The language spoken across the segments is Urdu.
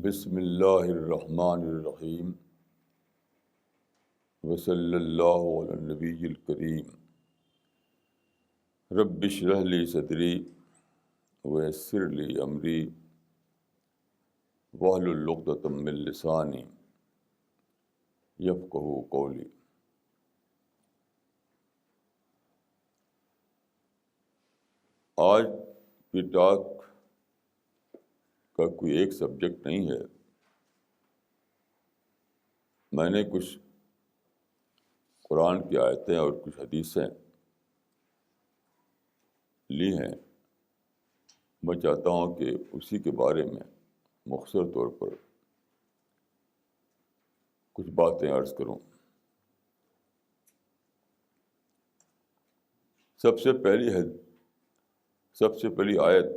بسم اللہ الرحمن الرحیم وصلی اللہ علی النبی الکریم رب اشرح لی صدری ویسر لی امری واحلل عقدۃ من لسانی یفقہوا قولی۔ آج کی ٹاک کا کوئی ایک سبجیکٹ نہیں ہے۔ میں نے کچھ قرآن کی آیتیں اور کچھ حدیثیں لی ہیں۔ میں چاہتا ہوں کہ اسی کے بارے میں مختصر طور پر کچھ باتیں عرض کروں۔ سب سے پہلی آیت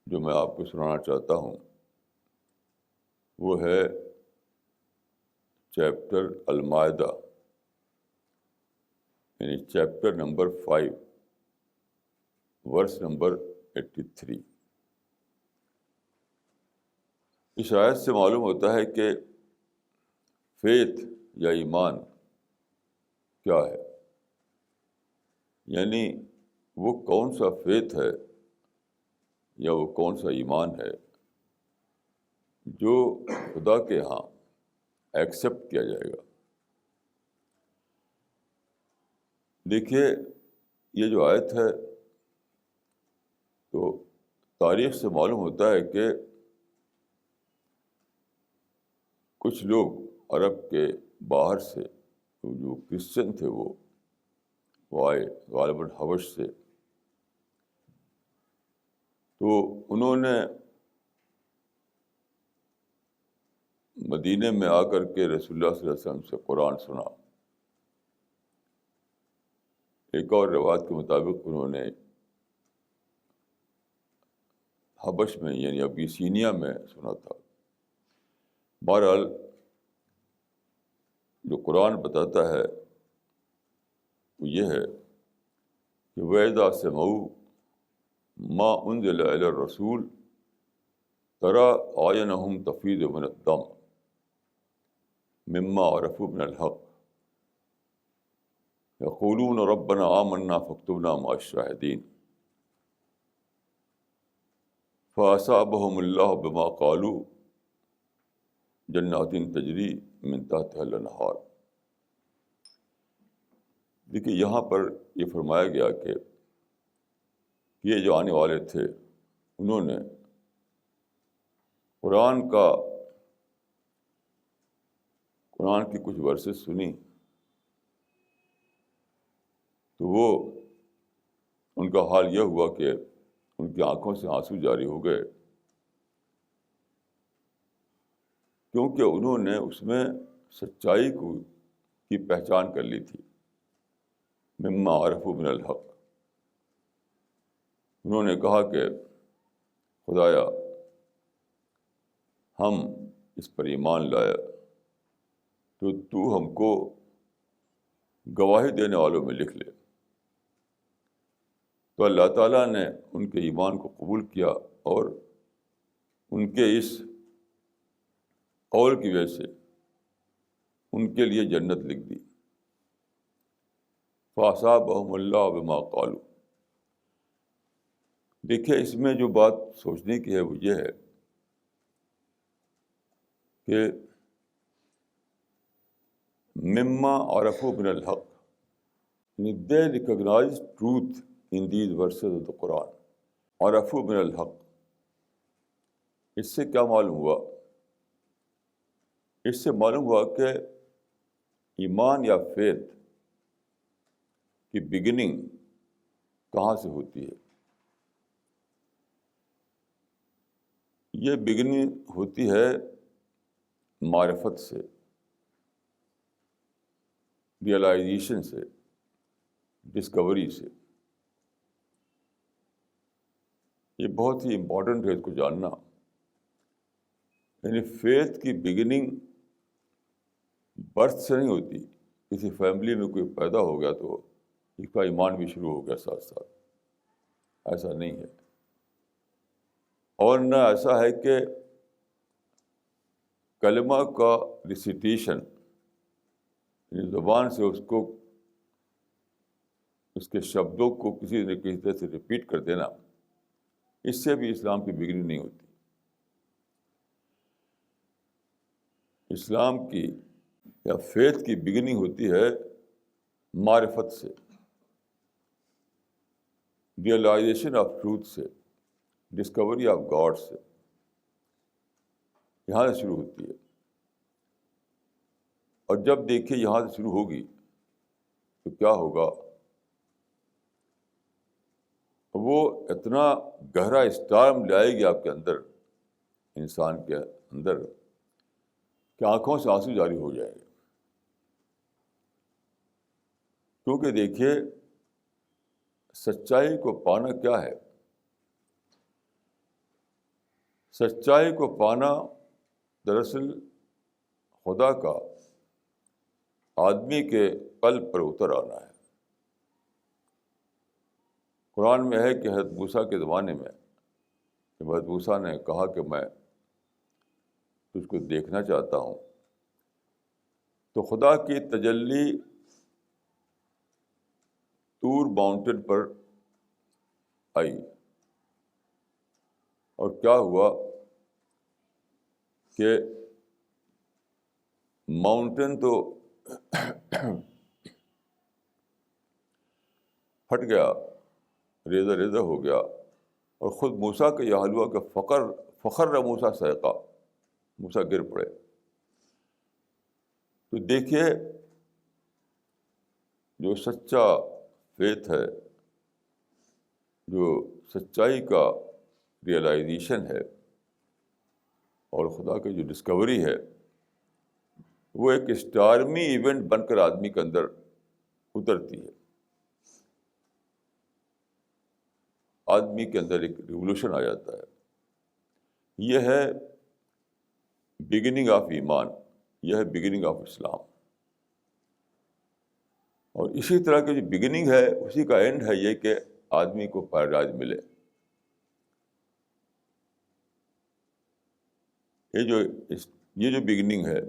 جو میں آپ کو سنانا چاہتا ہوں وہ ہے چیپٹر المائدہ، یعنی چیپٹر نمبر 5 ورس نمبر 83۔ اس آیت سے معلوم ہوتا ہے کہ فیتھ یا ایمان کیا ہے، یعنی وہ کون سا فیتھ ہے یا وہ کون سا ایمان ہے جو خدا کے ہاں ایکسیپٹ کیا جائے گا۔ دیکھیے، یہ جو آیت ہے تو تاریخ سے معلوم ہوتا ہے کہ کچھ لوگ عرب کے باہر سے جو کرسچن تھے وہ آئے غالباً حبش سے، تو انہوں نے مدینے میں آ کر کے رسول اللہ صلی اللہ علیہ وسلم سے قرآن سنا۔ ایک اور روایت کے مطابق انہوں نے حبش میں یعنی ابیسینیا میں سنا تھا۔ بہرحال جو قرآن بتاتا ہے وہ یہ ہے کہ وَإِذَا سَمِعُوا مَا أُنزِلَ إِلَى الرَّسُولِ تَرَىٰ أَعْيُنَهُمْ تَفِيضُ مِنَ الدَّمْعِ مِمَّا عَرَفُوا مِنَ الْحَقِّ يَقُولُونَ رَبَّنَا آمَنَّا فَاكْتُبْنَا مَعَ الشَّاهِدِينَ فَأَصَابَهُمُ اللَّهُ بِمَا قَالُوا جَنَّاتٍ تَجْرِي مِن تَحْتِهَا الْأَنْهَارُ۔ دیکھیے، یہاں پر یہ فرمایا گیا کہ یہ جو آنے والے تھے انہوں نے قرآن کی کچھ ورسز سنی تو وہ ان کا حال یہ ہوا کہ ان کی آنکھوں سے آنسو جاری ہو گئے، کیونکہ انہوں نے اس میں سچائی کی پہچان کر لی تھی۔ مما عرفوا من الحق، انہوں نے کہا کہ خدایا ہم اس پر ایمان لائے تو ہم کو گواہی دینے والوں میں لکھ لے۔ تو اللہ تعالیٰ نے ان کے ایمان کو قبول کیا اور ان کے اس قول کی وجہ سے ان کے لیے جنت لکھ دی۔ فَأَصَابَهُمُ اللَّهُ بِمَا قَالُوا۔ دیکھیے، اس میں جو بات سوچنے کی ہے وہ یہ ہے کہ مما عرفوا من الحق، they recognize truth in these verses of the Quran۔ عرفوا من الحق، اس سے کیا معلوم ہوا؟ اس سے معلوم ہوا کہ ایمان یا فیتھ کی بگننگ کہاں سے ہوتی ہے؟ یہ بگننگ ہوتی ہے معرفت سے، ریئلائزیشن سے، ڈسکوری سے۔ یہ بہت ہی امپورٹنٹ ہے اس کو جاننا۔ یعنی فیتھ کی بگننگ برتھ سے نہیں ہوتی، کسی فیملی میں کوئی پیدا ہو گیا تو اس کا ایمان بھی شروع ہو گیا ساتھ ساتھ، ایسا نہیں ہے۔ اور نہ ایسا ہے کہ کلمہ کا ریسیٹیشن، یعنی زبان سے اس کے شبدوں کو کسی نہ کسی طرح سے ریپیٹ کر دینا، اس سے بھی اسلام کی بگننگ نہیں ہوتی. اسلام کی یا فیتھ کی بگننگ ہوتی ہے معرفت سے، ریئلائزیشن آف ٹروتھ سے، ڈسکوری آف گاڈ سے. یہاں سے شروع ہوتی ہے. اور جب دیکھیے یہاں سے شروع ہوگی تو کیا ہوگا، وہ اتنا گہرا اسٹارم لائے گی آپ کے اندر، انسان کے اندر، کہ آنکھوں سے آنسو جاری ہو جائیں گے. کیونکہ دیکھیے سچائی کو پانا کیا ہے؟ سچائی کو پانا دراصل خدا کا آدمی کے قلب پر اتر آنا ہے. قرآن میں ہے کہ حضرت موسیٰ کے زمانے میں جب حضرت موسیٰ نے کہا کہ میں تجھ کو دیکھنا چاہتا ہوں، تو خدا کی تجلی طور ماؤنٹین پر آئی. اور کیا ہوا کہ ماؤنٹین تو پھٹ گیا، ریزہ ریزہ ہو گیا، اور خود موسیٰ کا یہ حال ہوا کہ فخر موسیٰ صعقہ، موسیٰ گر پڑے. تو دیکھیے جو سچا فیتھ ہے، جو سچائی کا ریئلائزیشن ہے اور خدا کی جو ڈسکوری ہے، وہ ایک اسٹارمی ایونٹ بن کر آدمی کے اندر اترتی ہے. آدمی کے اندر ایک ریولوشن آ جاتا ہے. یہ ہے بگننگ آف ایمان، یہ ہے بگننگ آف اسلام. اور اسی طرح کی جو بگننگ ہے اسی کا اینڈ ہے یہ کہ آدمی کو پیراڈائز ملے. یہ جو بگننگ ہے،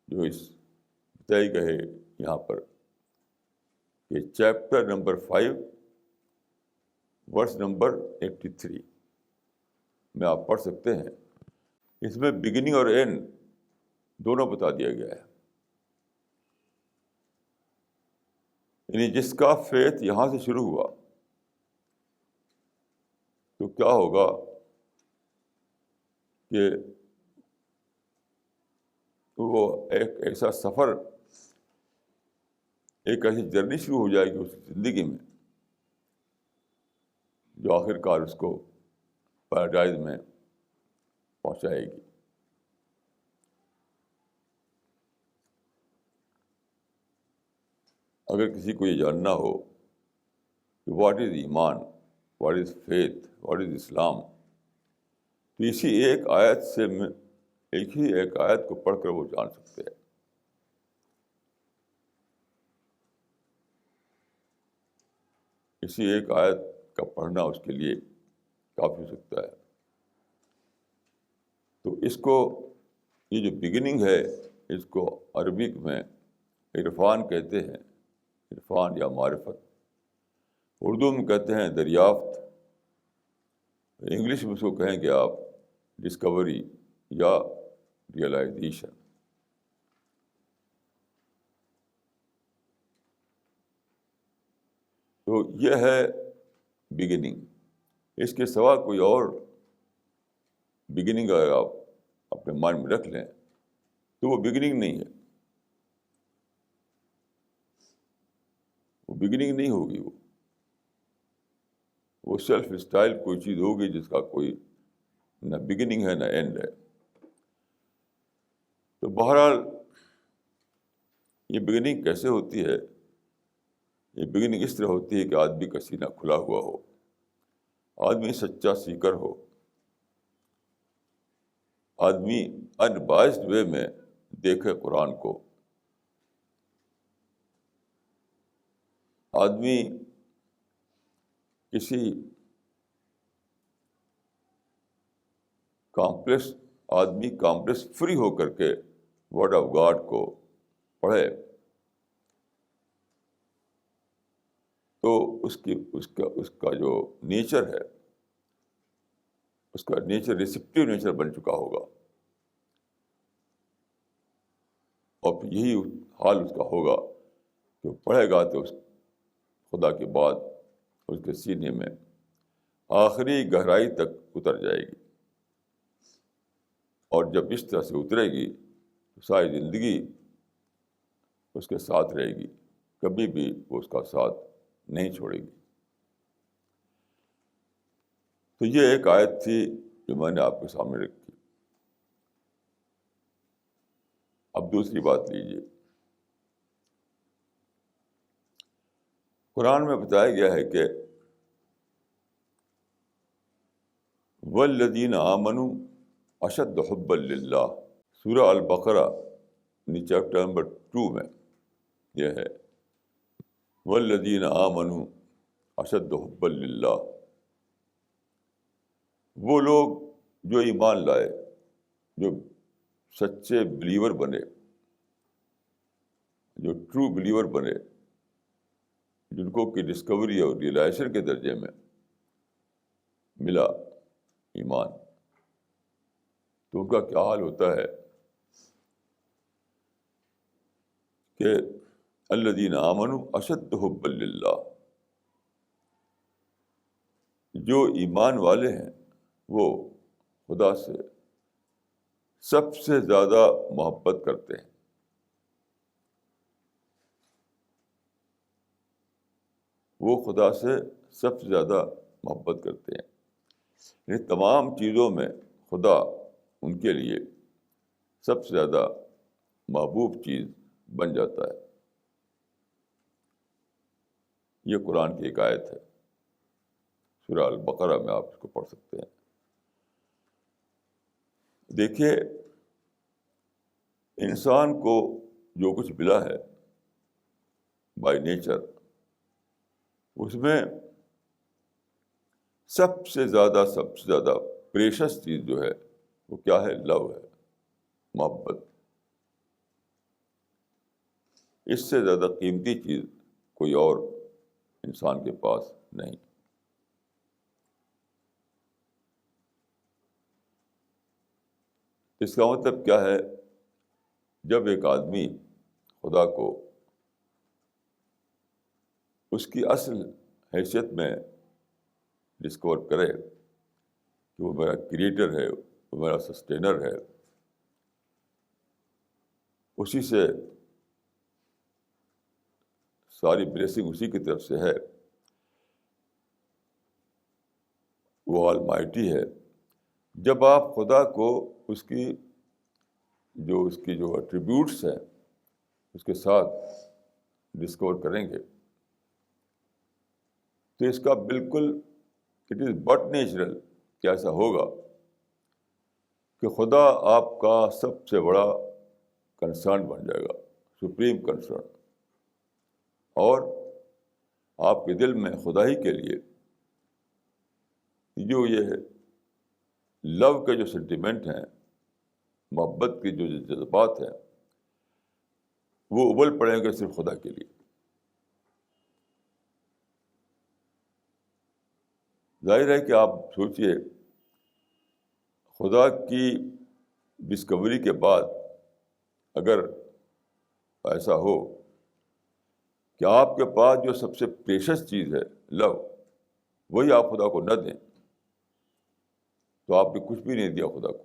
جو اس بتائی گئے یہاں پر، یہ چیپٹر نمبر 5 ورس نمبر 83 میں آپ پڑھ سکتے ہیں. اس میں بگننگ اور اینڈ دونوں بتا دیا گیا ہے. یعنی جس کا فیتھ یہاں سے شروع ہوا تو کیا ہوگا کہ وہ ایک ایسا سفر، ایک ایسی جرنی شروع ہو جائے گی اس زندگی میں جو آخر کار اس کو پیراڈائز میں پہنچائے گی. اگر کسی کو یہ جاننا ہو کہ what is iman, what is faith, what is Islam, تو اسی ایک آیت سے ایک ہی ایک آیت کو پڑھ کر وہ جان سکتے ہیں. اسی ایک آیت کا پڑھنا اس کے لیے کافی ہو سکتا ہے. تو اس کو، یہ جو بگننگ ہے، اس کو عربک میں عرفان کہتے ہیں، عرفان یا معرفت. اردو میں کہتے ہیں دریافت، انگلش میں اس کو کہیں گے آپ ڈسکوری یا ریئلائزیشن. تو یہ ہے بگننگ. اس کے سوا کوئی اور بگننگ اگر آپ اپنے مائنڈ میں رکھ لیں تو وہ بگننگ نہیں ہے، وہ بگننگ نہیں ہوگی. وہ سیلف اسٹائل کوئی چیز ہوگی جس کا کوئی نہ بگننگ ہے نہ اینڈ ہے. تو بہرحال یہ بگننگ کیسے ہوتی ہے؟ یہ بگننگ اس طرح ہوتی ہے کہ آدمی کا سینہ کھلا ہوا ہو، آدمی سچا سیکر ہو، آدمی انبائسڈ وے میں دیکھے قرآن کو، آدمی کسی کامپلیکس آدمی کامپلیکس فری ہو کر کے ورڈ آف گاڈ کو پڑھے تو اس کا جو نیچر ہے، اس کا نیچر ریسیپٹیو نیچر بن چکا ہوگا، اور پھر یہی حال اس کا ہوگا کہ وہ پڑھے گا تو اس خدا کی بات اس کے سینے میں آخری گہرائی تک اتر جائے گی، اور جب اس طرح سے اترے گی تو ساری زندگی اس کے ساتھ رہے گی، کبھی بھی وہ اس کا ساتھ نہیں چھوڑے گی۔ تو یہ ایک آیت تھی جو میں نے آپ کے سامنے رکھی۔ اب دوسری بات لیجیے، قرآن میں بتایا گیا ہے کہ والذین آمنوا اشد حبا للہ، سورہ البقرہ چیپٹر نمبر 2 میں یہ ہے، والذین آمنوا اشد حبا للہ، وہ لوگ جو ایمان لائے، جو سچے بلیور بنے، جو ٹرو بلیور بنے، جن کو کہ ڈسکوری اور ریئلائزیشن کے درجے میں ملا ایمان، تو ان کا کیا حال ہوتا ہے کہ الذین آمنوا اشد حبا للہ، جو ایمان والے ہیں وہ خدا سے سب سے زیادہ محبت کرتے ہیں۔ وہ خدا سے سب سے زیادہ محبت کرتے ہیں، یعنی تمام چیزوں میں خدا ان کے لیے سب سے زیادہ محبوب چیز بن جاتا ہے۔ یہ قرآن کی ایک آیت ہے، سورہ البقرہ میں آپ اس کو پڑھ سکتے ہیں۔ دیکھیے، انسان کو جو کچھ ملا ہے بائی نیچر، اس میں سب سے زیادہ پریشس چیز جو ہے وہ کیا ہے؟ لو ہے، محبت۔ اس سے زیادہ قیمتی چیز کوئی اور انسان کے پاس نہیں۔ اس کا مطلب کیا ہے؟ جب ایک آدمی خدا کو اس کی اصل حیثیت میں ڈسکور کرے کہ وہ میرا کریٹر ہے، وہ میرا سسٹینر ہے، اسی سے ساری بلیسنگ اسی کی طرف سے ہے، وہ آل مائٹی ہے۔ جب آپ خدا کو اس کی جو ایٹریبیوٹس ہیں اس کے ساتھ ڈسکور کریں گے تو اس کا بالکل اٹ از بٹ نیچرل کہ ایسا ہوگا کہ خدا آپ کا سب سے بڑا کنسرن بن جائے گا، سپریم کنسرن، اور آپ کے دل میں خدا ہی کے لیے جو یہ لو کے جو سینٹیمنٹ ہیں، محبت کے جو جذبات ہیں، وہ ابل پڑیں گے صرف خدا کے لیے۔ ظاہر ہے کہ آپ سوچئے، خدا کی ڈسکوری کے بعد اگر ایسا ہو کہ آپ کے پاس جو سب سے پریشس چیز ہے لو، وہی آپ خدا کو نہ دیں تو آپ نے کچھ بھی نہیں دیا خدا کو،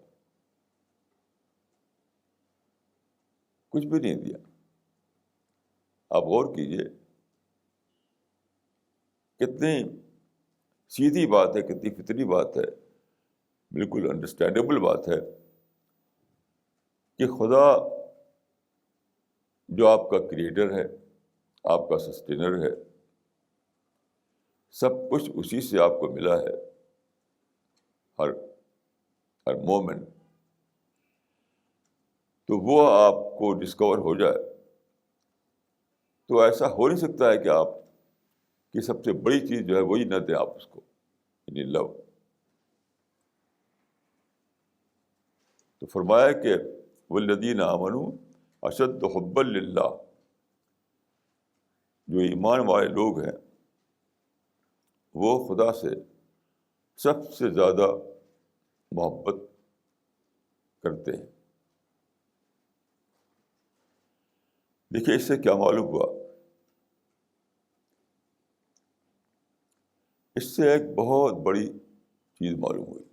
کچھ بھی نہیں دیا۔ آپ غور کیجئے، کتنی سیدھی بات ہے، کتنی فطری بات ہے، بالکل انڈرسٹینڈیبل بات ہے کہ خدا جو آپ کا کریٹر ہے، آپ کا سسٹینر ہے، سب کچھ اسی سے آپ کو ملا ہے، ہر مومنٹ، تو وہ آپ کو ڈسکور ہو جائے تو ایسا ہو نہیں سکتا ہے کہ آپ کی سب سے بڑی چیز جو ہے وہی نہ دیں آپ اس کو، یعنی لو۔ تو فرمایا کہ والذین آمنوا اشد حبا للہ، جو ایمان والے لوگ ہیں وہ خدا سے سب سے زیادہ محبت کرتے ہیں۔ دیکھیے اس سے کیا معلوم ہوا، اس سے ایک بہت بڑی چیز معلوم ہوئی،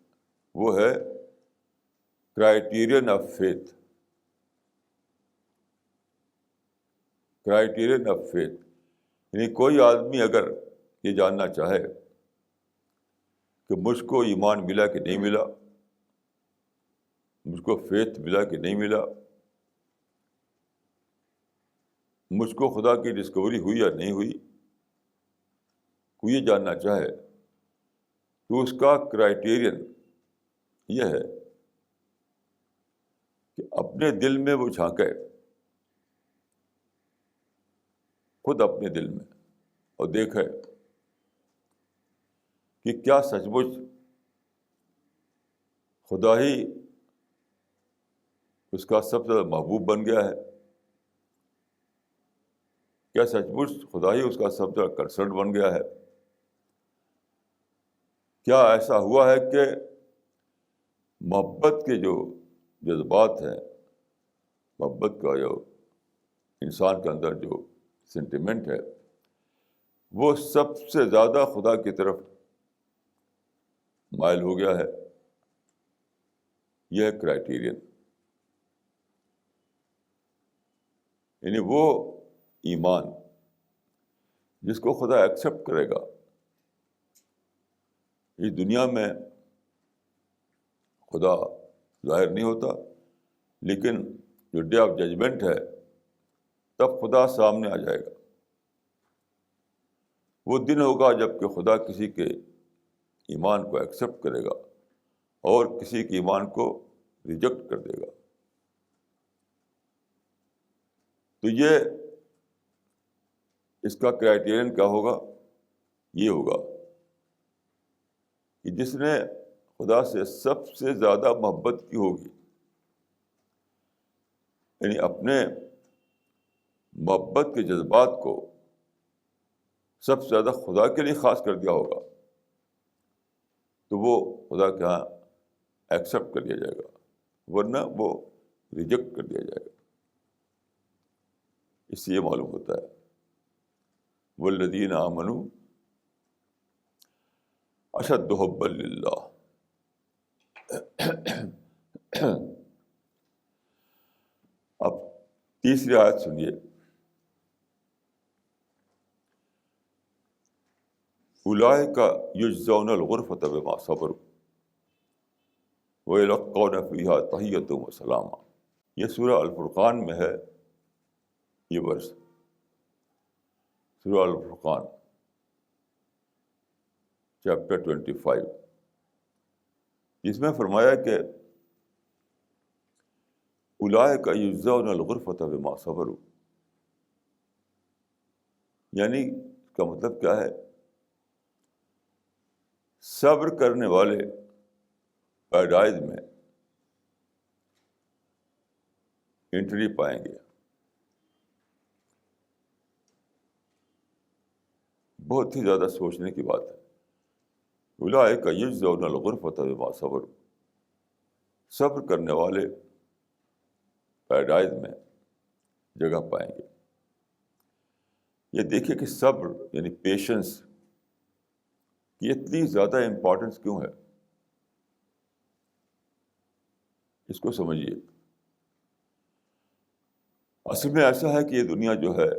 وہ ہے criterion of faith. Criterion of faith یعنی کوئی آدمی اگر یہ جاننا چاہے کہ مجھ کو ایمان ملا کہ نہیں ملا، مجھ کو فیتھ ملا کہ نہیں ملا، مجھ کو خدا کی ڈسکوری ہوئی یا نہیں ہوئی، کوئی یہ جاننا چاہے تو اس کا کرائیٹیرین یہ ہے کہ اپنے دل میں وہ جھانکے، خود اپنے دل میں، اور دیکھے کہ کیا سچ مچ خدا ہی اس کا سب سے زیادہ محبوب بن گیا ہے، کیا سچ مچ خدا ہی اس کا سب سے زیادہ کنسرن بن گیا ہے، کیا ایسا ہوا ہے کہ محبت کے جو جذبات ہیں، محبت کا جو انسان کے اندر جو سینٹیمنٹ ہے وہ سب سے زیادہ خدا کی طرف مائل ہو گیا ہے۔ یہ ہے کرائیٹیرین، یعنی وہ ایمان جس کو خدا ایکسیپٹ کرے گا۔ اس دنیا میں خدا ظاہر نہیں ہوتا، لیکن جو ڈے آف ججمنٹ ہے تب خدا سامنے آ جائے گا۔ وہ دن ہوگا جب کہ خدا کسی کے ایمان کو ایکسیپٹ کرے گا اور کسی کے ایمان کو ریجیکٹ کر دے گا۔ تو یہ اس کا کرائیٹیرین کیا ہوگا؟ یہ ہوگا کہ جس نے خدا سے سب سے زیادہ محبت کی ہوگی، یعنی اپنے محبت کے جذبات کو سب سے زیادہ خدا کے لیے خاص کر دیا ہوگا، تو وہ خدا کے ہاں ایکسیپٹ کر لیا جائے گا، ورنہ وہ ریجیکٹ کر دیا جائے گا۔ اس سے یہ معلوم ہوتا ہے والذین آمنوا اشد حبا للہ۔ اب تیسری آیت سنیے، اولئک یجزون الغرفۃ بما صبروا ویلقون فیہا تحیۃ و سلاما۔ یہ سورہ الفرقان میں ہے، یہ ورس سورہ الفرقان چیپٹر 25، اس میں فرمایا کہ اولئک یجزون الغرفۃ بما صبروا، یعنی اس کا مطلب کیا ہے؟ صبر کرنے والے پیراڈائز میں انٹری پائیں گے۔ بہت ہی زیادہ سوچنے کی بات ہے۔ اولئک یجزون الغرفۃ بما صبروا، صبر کرنے والے پیراڈائز میں جگہ پائیں گے۔ یہ دیکھیں کہ صبر یعنی پیشنس کی اتنی زیادہ امپورٹنس کیوں ہے، اس کو سمجھیے۔ اصل میں ایسا ہے کہ یہ دنیا جو ہے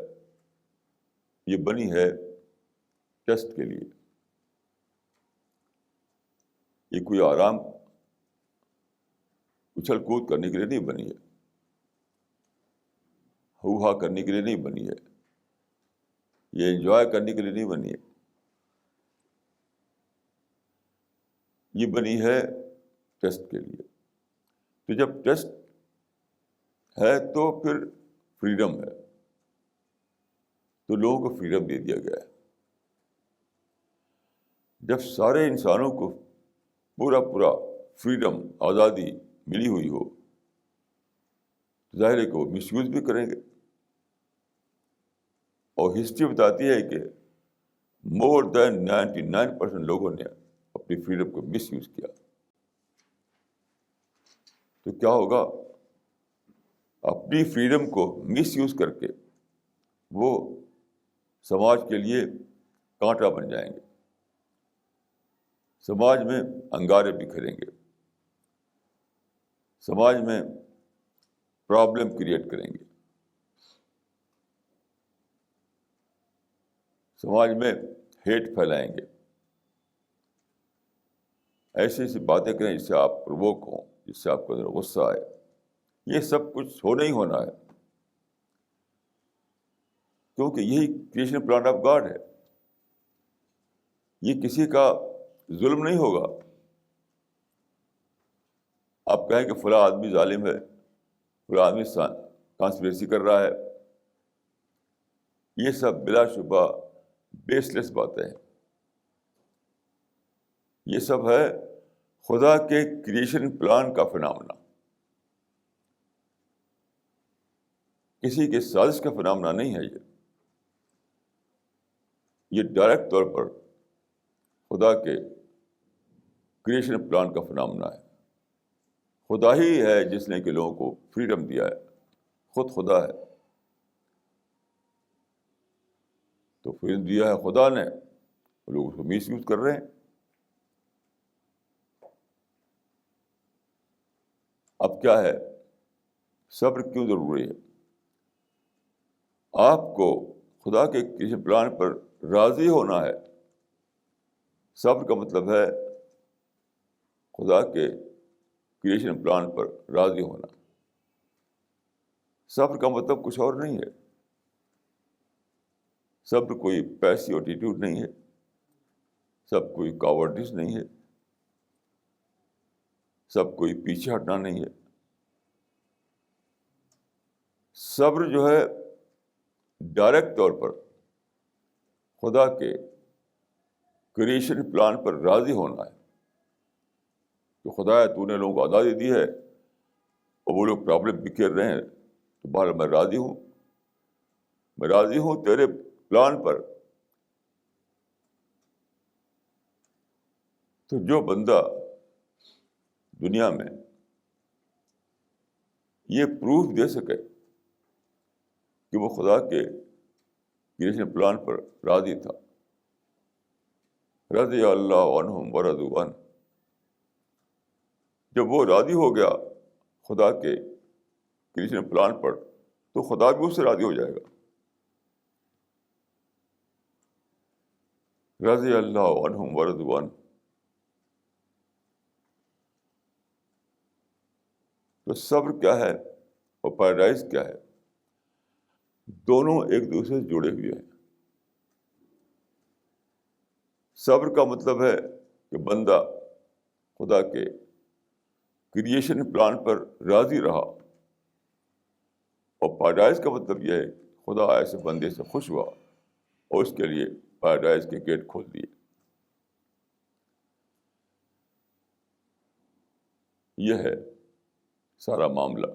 یہ بنی ہے ٹیسٹ کے لیے، یہ کوئی آرام اچھل کود کرنے کے لیے نہیں بنی ہے، ہو ہا کرنے کے لیے نہیں بنی ہے، یہ انجوائے کرنے کے لیے نہیں بنی ہے، یہ بنی ہے ٹیسٹ کے لیے۔ تو جب ٹیسٹ ہے تو پھر فریڈم ہے، تو لوگوں کو فریڈم دے دیا گیا ہے۔ جب سارے انسانوں کو پورا فریڈم، آزادی ملی ہوئی ہو ظاہر ہے کہ وہ مس یوز بھی کریں گے. اور ہسٹری بتاتی ہے کہ مور دین 99% لوگوں نے اپنی فریڈم کو مس یوز کیا. تو کیا ہوگا؟ اپنی فریڈم کو مس یوز کر کے وہ سماج کے لیے کانٹا بن جائیں گے، سماج میں انگارے بکھیریں گے، سماج میں پرابلم کریٹ کریں گے، سماج میں ہیٹ پھیلائیں گے، ایسی ایسی باتیں کریں جس سے آپ پرووک ہوں، جس سے آپ کو اندر غصہ آئے. یہ سب کچھ ہونا ہی ہونا ہے، کیونکہ یہی کریشن پلان آف گاڈ ہے. یہ کسی کا ظلم نہیں ہوگا. آپ کہیں کہ فلاں آدمی ظالم ہے، فلاں آدمی کانسپریسی کر رہا ہے، یہ سب بلا شبہ بیس لیس باتیں ہیں. یہ سب ہے خدا کے کریشن پلان کا فنامنا، کسی کے سازش کا فنامنا نہیں ہے. یہ ڈائریکٹ طور پر خدا کے کریشن پلان کا فنامنا ہے. خدا ہی ہے جس نے کہ لوگوں کو فریڈم دیا ہے، خود خدا ہے. تو فریڈم دیا ہے خدا نے، لوگ اس کو مس یوز کر رہے ہیں. اب کیا ہے؟ صبر کیوں ضروری ہے؟ آپ کو خدا کے کسی پلان پر راضی ہونا ہے. صبر کا مطلب ہے خدا کے کریشن پلان پر راضی ہونا. صبر کا مطلب کچھ اور نہیں ہے. صبر کوئی پیسیو ایٹیٹیوڈ نہیں ہے، سب کوئی کاورڈنس نہیں ہے، سب کوئی پیچھے ہٹنا نہیں ہے. صبر جو ہے ڈائریکٹ طور پر خدا کے کریشن پلان پر راضی ہونا ہے کہ خدا تو نے لوگوں کو آزادی دی ہے اور وہ لوگ پرابلم بکھیر رہے ہیں، تو بہر میں راضی ہوں، میں راضی ہوں تیرے پلان پر. تو جو بندہ دنیا میں یہ پروف دے سکے کہ وہ خدا کے کریشن پلان پر راضی تھا، رضی اللہ عنہم ورضوا عنہ، جب وہ راضی ہو گیا خدا کے کریشن پلان پر تو خدا بھی اس سے راضی ہو جائے گا. رضی اللہ عنہم ورضوا عنہ. تو صبر کیا ہے اور پیراڈائز کیا ہے؟ دونوں ایک دوسرے سے جڑے ہوئے ہیں. صبر کا مطلب ہے کہ بندہ خدا کے کریشن پلان پر راضی رہا، اور پیراڈائز کا مطلب یہ ہے خدا ایسے بندے سے خوش ہوا اور اس کے لیے پیراڈائز کے گیٹ کھول دیے. یہ ہے سارا معاملہ.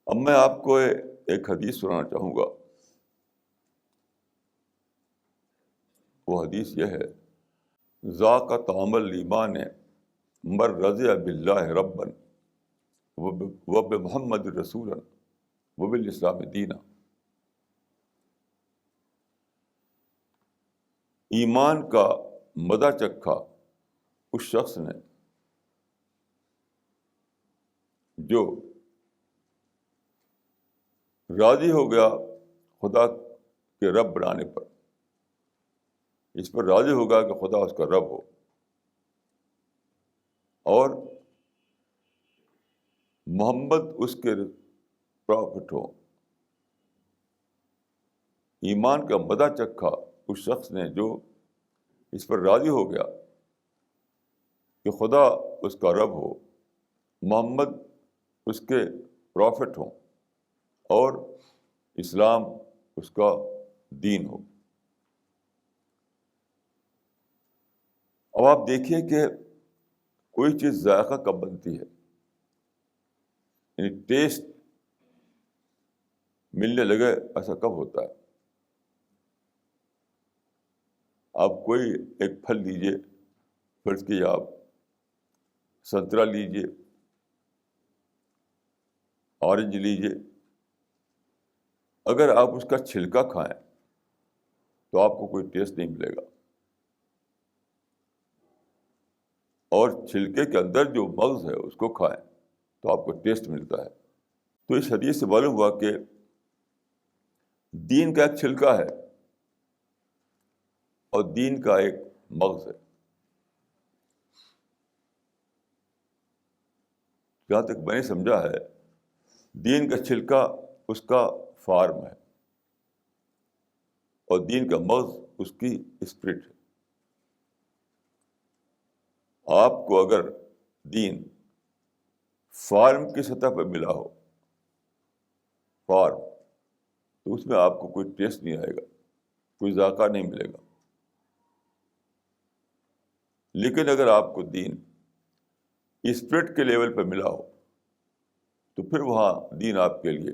اب میں آپ کو ایک حدیث سنانا چاہوں گا. وہ حدیث یہ ہے: ذاق طعم الایمان من رضی باللہ ربا وبمحمد رسولا وبالاسلام دینا. ایمان کا مزہ چکھا اس شخص نے جو راضی ہو گیا خدا کے رب بنانے پر، اس پر راضی ہوگا کہ خدا اس کا رب ہو، اور محمد اس کے پرافٹ ہو. ایمان کا مزہ چکھا اس شخص نے جو اس پر راضی ہو گیا کہ خدا اس کا رب ہو، محمد اس کے پرافٹ ہوں، اور اسلام اس کا دین ہو. اب آپ دیکھیے کہ کوئی چیز ذائقہ کب بنتی ہے. یعنی ٹیسٹ ملنے لگے، ایسا کب ہوتا ہے؟ آپ کوئی ایک پھل لیجیے، فرض کیجیے آپ سنترا لیجیے، اورنج لیجیے، اگر آپ اس کا چھلکا کھائیں تو آپ کو کوئی ٹیسٹ نہیں ملے گا، اور چھلکے کے اندر جو مغز ہے اس کو کھائیں تو آپ کو ٹیسٹ ملتا ہے۔ تو اس حدیث سے معلوم ہوا کہ دین کا ایک چھلکا ہے اور دین کا ایک مغز ہے۔ جہاں تک میں نے سمجھا ہے، دین کا چھلکا اس کا فارم ہے اور دین کا مغز اس کی اسپرٹ ہے۔ آپ کو اگر دین فارم کی سطح پہ ملا ہو، فارم، تو اس میں آپ کو کوئی ٹیسٹ نہیں آئے گا، کوئی ذائقہ نہیں ملے گا۔ لیکن اگر آپ کو دین اسپرٹ کے لیول پہ ملا ہو تو پھر وہاں دین آپ کے لیے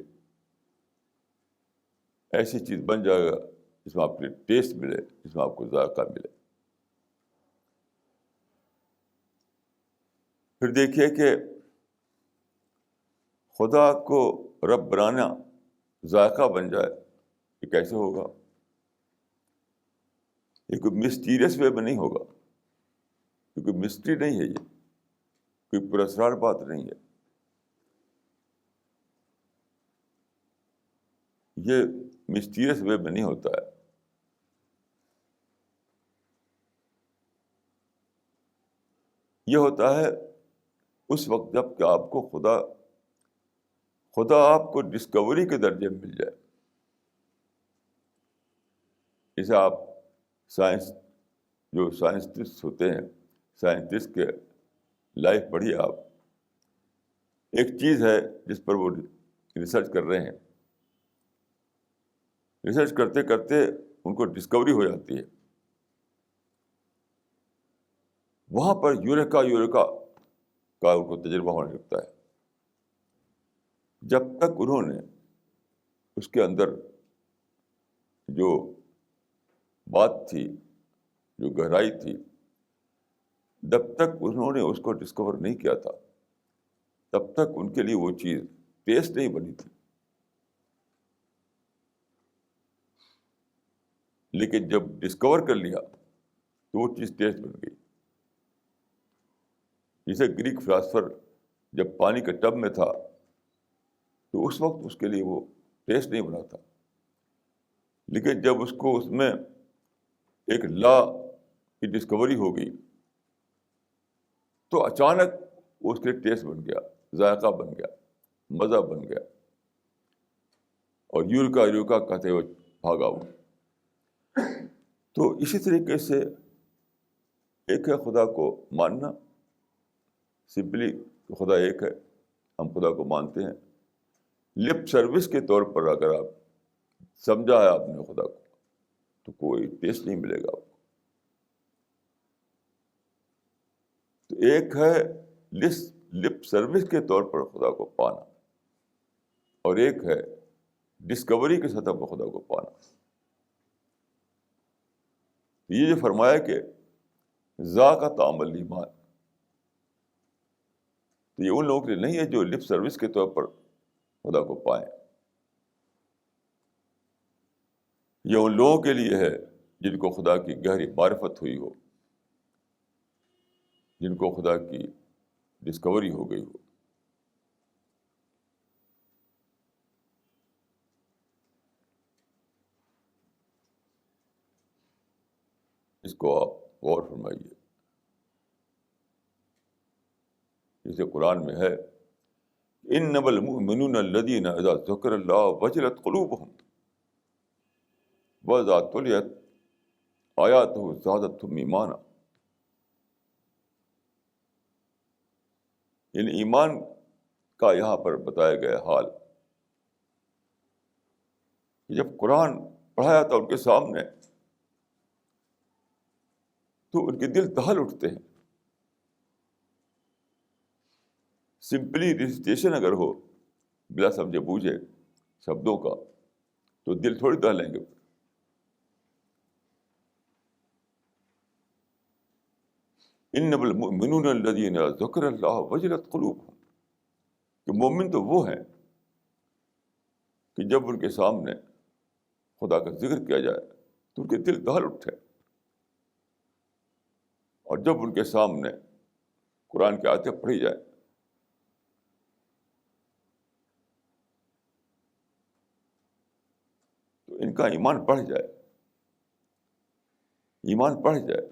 ایسی چیز بن جائے گا جس میں آپ کو ٹیسٹ ملے، جس میں آپ کو ذائقہ ملے۔ پھر دیکھیے کہ خدا کو رب بنانا ذائقہ بن جائے، یہ کیسے ہوگا؟ یہ کوئی مسٹیریس وے میں نہیں ہوگا، کیونکہ مسٹری نہیں ہے، یہ کوئی پراسرار بات نہیں ہے، یہ مسٹیریس وے میں نہیں ہوتا ہے۔ یہ ہوتا ہے اس وقت جب کہ آپ کو خدا آپ کو ڈسکوری کے درجے میں مل جائے۔ جیسے آپ جو سائنسسٹ ہوتے ہیں، سائنٹسٹ کے لائف پڑھیے آپ، ایک چیز ہے جس پر وہ ریسرچ کر رہے ہیں، ریسرچ کرتے کرتے ان کو ڈسکوری ہو جاتی ہے، وہاں پر یوریکا کا ان کو تجربہ ہونے لگتا ہے۔ جب تک انہوں نے اس کے اندر جو بات تھی، جو گہرائی تھی، جب تک انہوں نے اس کو ڈسکور نہیں کیا تھا، تب تک ان کے لیے وہ چیز ٹیسٹ نہیں بنی تھی۔ لیکن جب ڈسکور کر لیا تو وہ چیز ٹیسٹ بن گئی۔ جیسے گریک فلاسفر جب پانی کے ٹب میں تھا تو اس وقت اس کے لیے وہ ٹیسٹ نہیں بنا تھا، لیکن جب اس کو اس میں ایک لا کی ڈسکوری ہو گئی تو اچانک وہ اس کے لیے ٹیسٹ بن گیا، ذائقہ بن گیا، مزہ بن گیا، اور یورکا کہتے ہوئے بھاگا وہ۔ تو اسی طریقے سے ایک ہے خدا کو ماننا، سمپلی خدا ایک ہے، ہم خدا کو مانتے ہیں۔ لپ سروس کے طور پر اگر آپ سمجھا ہے آپ نے خدا کو تو کوئی ٹیسٹ نہیں ملے گا آپ کو۔ تو ایک ہے لپ سروس کے طور پر خدا کو پانا، اور ایک ہے ڈسکوری کی سطح پر خدا کو پانا۔ یہ جو فرمایا کہ ذاق طعم الایمان، تو یہ ان لوگوں کے لیے نہیں ہے جو لپ سروس کے طور پر خدا کو پائیں، یہ ان لوگوں کے لیے ہے جن کو خدا کی گہری معرفت ہوئی ہو، جن کو خدا کی ڈسکوری ہو گئی ہو۔ اس کو آپ غور فرمائیے۔ جیسے قرآن میں ہے، انما المؤمنون الذین اذا ذکر اللہ وجلت قلوبہم واذا تلیت آیاتہ زادتہم ایمانا۔ یعنی ایمان کا یہاں پر بتایا گیا حال کہ جب قرآن پڑھایا تھا ان کے سامنے تو ان کے دل دہل اٹھتے ہیں۔ سمپلی ریسیٹیشن اگر ہو بلا سمجھے بوجھے شبدوں کا تو دل تھوڑی دہلیں گے. انما المؤمنون الذین اذا ذکر اللہ وجلت قلوبہم، کہ مومن تو وہ ہیں کہ جب ان کے سامنے خدا کا ذکر کیا جائے تو ان کے دل دہل اٹھے، اور جب ان کے سامنے قرآن کی آیتیں پڑھی جائیں تو ان کا ایمان بڑھ جائے، ایمان بڑھ جائے.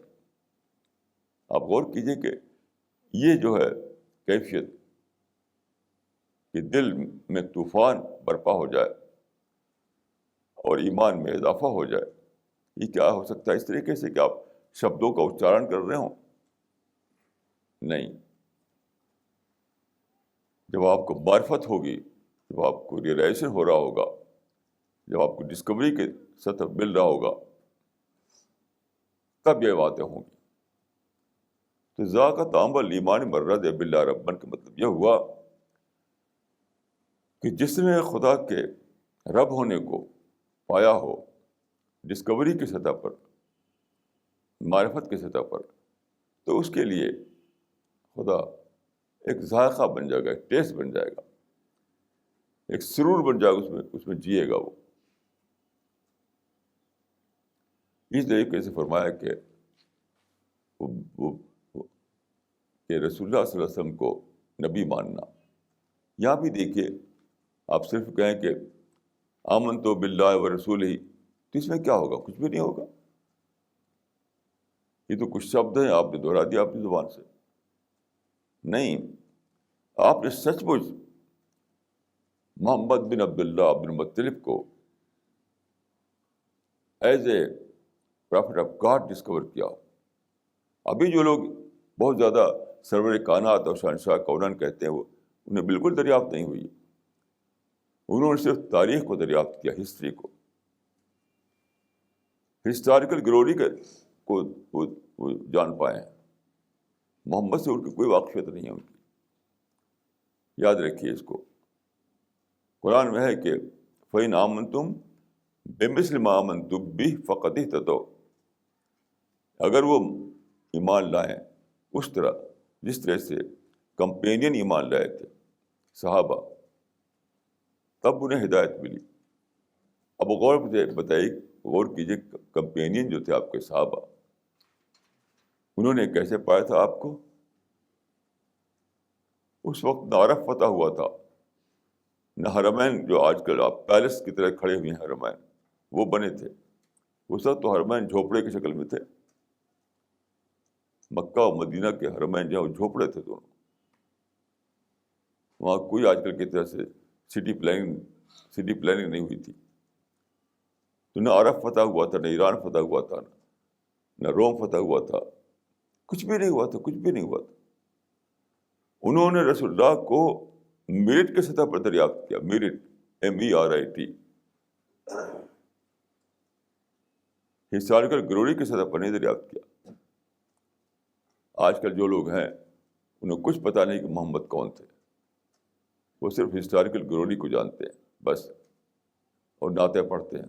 آپ غور کیجئے کہ یہ جو ہے کیفیت کہ دل میں طوفان برپا ہو جائے اور ایمان میں اضافہ ہو جائے، یہ کیا ہو سکتا ہے اس طریقے سے کہ آپ شبدوں کا اچارن کر رہے ہوں؟ نہیں. جب آپ کو معرفت ہوگی، جب آپ کو ریئلائزیشن ہو رہا ہوگا، جب آپ کو ڈسکوری کے سطح مل رہا ہوگا، تب یہ باتیں ہوں گی. تو ذاقت عمل ایمان مرد باللہ ربن کا مطلب یہ ہوا کہ جس نے خدا کے رب ہونے کو پایا ہو ڈسکوری کی سطح پر، معرفت کی سطح پر، تو اس کے لیے خدا ایک ذائقہ بن جائے گا، ایک ٹیسٹ بن جائے گا، ایک سرور بن جائے گا، اس میں جیے گا وہ. اس طریقے سے فرمایا کہ کہ رسول اللہ صلی اللہ علیہ وسلم کو نبی ماننا. یہاں بھی دیکھیے، آپ صرف کہیں کہ آمنت باللہ و رسول ہی، تو اس میں کیا ہوگا؟ کچھ بھی نہیں ہوگا. یہ تو کچھ شبد ہیں، آپ نے دہرا دیا اپنی زبان سے. نہیں، آپ نے سچ مچ محمد بن عبداللہ بن المطلب کو as a prophet of God discover کیا. ابھی جو لوگ بہت زیادہ سرور کائنات اور شہنشاہ کونین کہتے ہیں، وہ انہیں بالکل دریافت نہیں ہوئی. انہوں نے صرف تاریخ کو دریافت کیا، ہسٹری کو، ہسٹوریکل گلوری کو وہ جان پائے ہیں. محمد سے ان کی کوئی واقفیت نہیں ہے ان کی. یاد رکھیے اس کو. قرآن میں ہے کہ فَإِنْ آمَنْتُمْ بِمِثْلِ مَا آمَنْتُمْ بِهِ فَقَدْ اهْتَدَوْا، اگر وہ ایمان لائیں اس طرح جس طرح سے کمپینین ایمان لائے تھے صحابہ، تب انہیں ہدایت ملی. اب غور بتائیے، غور کیجیے، کمپینین جو تھے آپ کے صحابہ، انہوں نے کیسے پایا تھا آپ کو؟ اس وقت نہ عرب فتح ہوا تھا، نہ حرمین جو آج کل آپ پیلس کی طرح کھڑے ہوئے ہیں حرمین وہ بنے تھے. اس وقت تو حرمین جھوپڑے کی شکل میں تھے. مکہ اور مدینہ کے حرمین جو جھوپڑے تھے دونوں. وہاں کوئی آج کل کی طرح سے سٹی پلاننگ نہیں ہوئی تھی. تو نہ عرب فتح ہوا تھا، نہ ایران فتح ہوا تھا، نہ روم فتح ہوا تھا. کچھ بھی نہیں ہوا تھا، کچھ بھی نہیں ہوا تھا. انہوں نے رسول اللہ کو میرٹ کے سطح پر دریافت کیا. میرٹ، MERIT، ہسٹوریکل گلوری کی سطح پر نہیں دریافت کیا. آج کل جو لوگ ہیں انہیں کچھ پتہ نہیں کہ محمد کون تھے. وہ صرف ہسٹوریکل گلوری کو جانتے ہیں بس، اور نعتیں پڑھتے ہیں.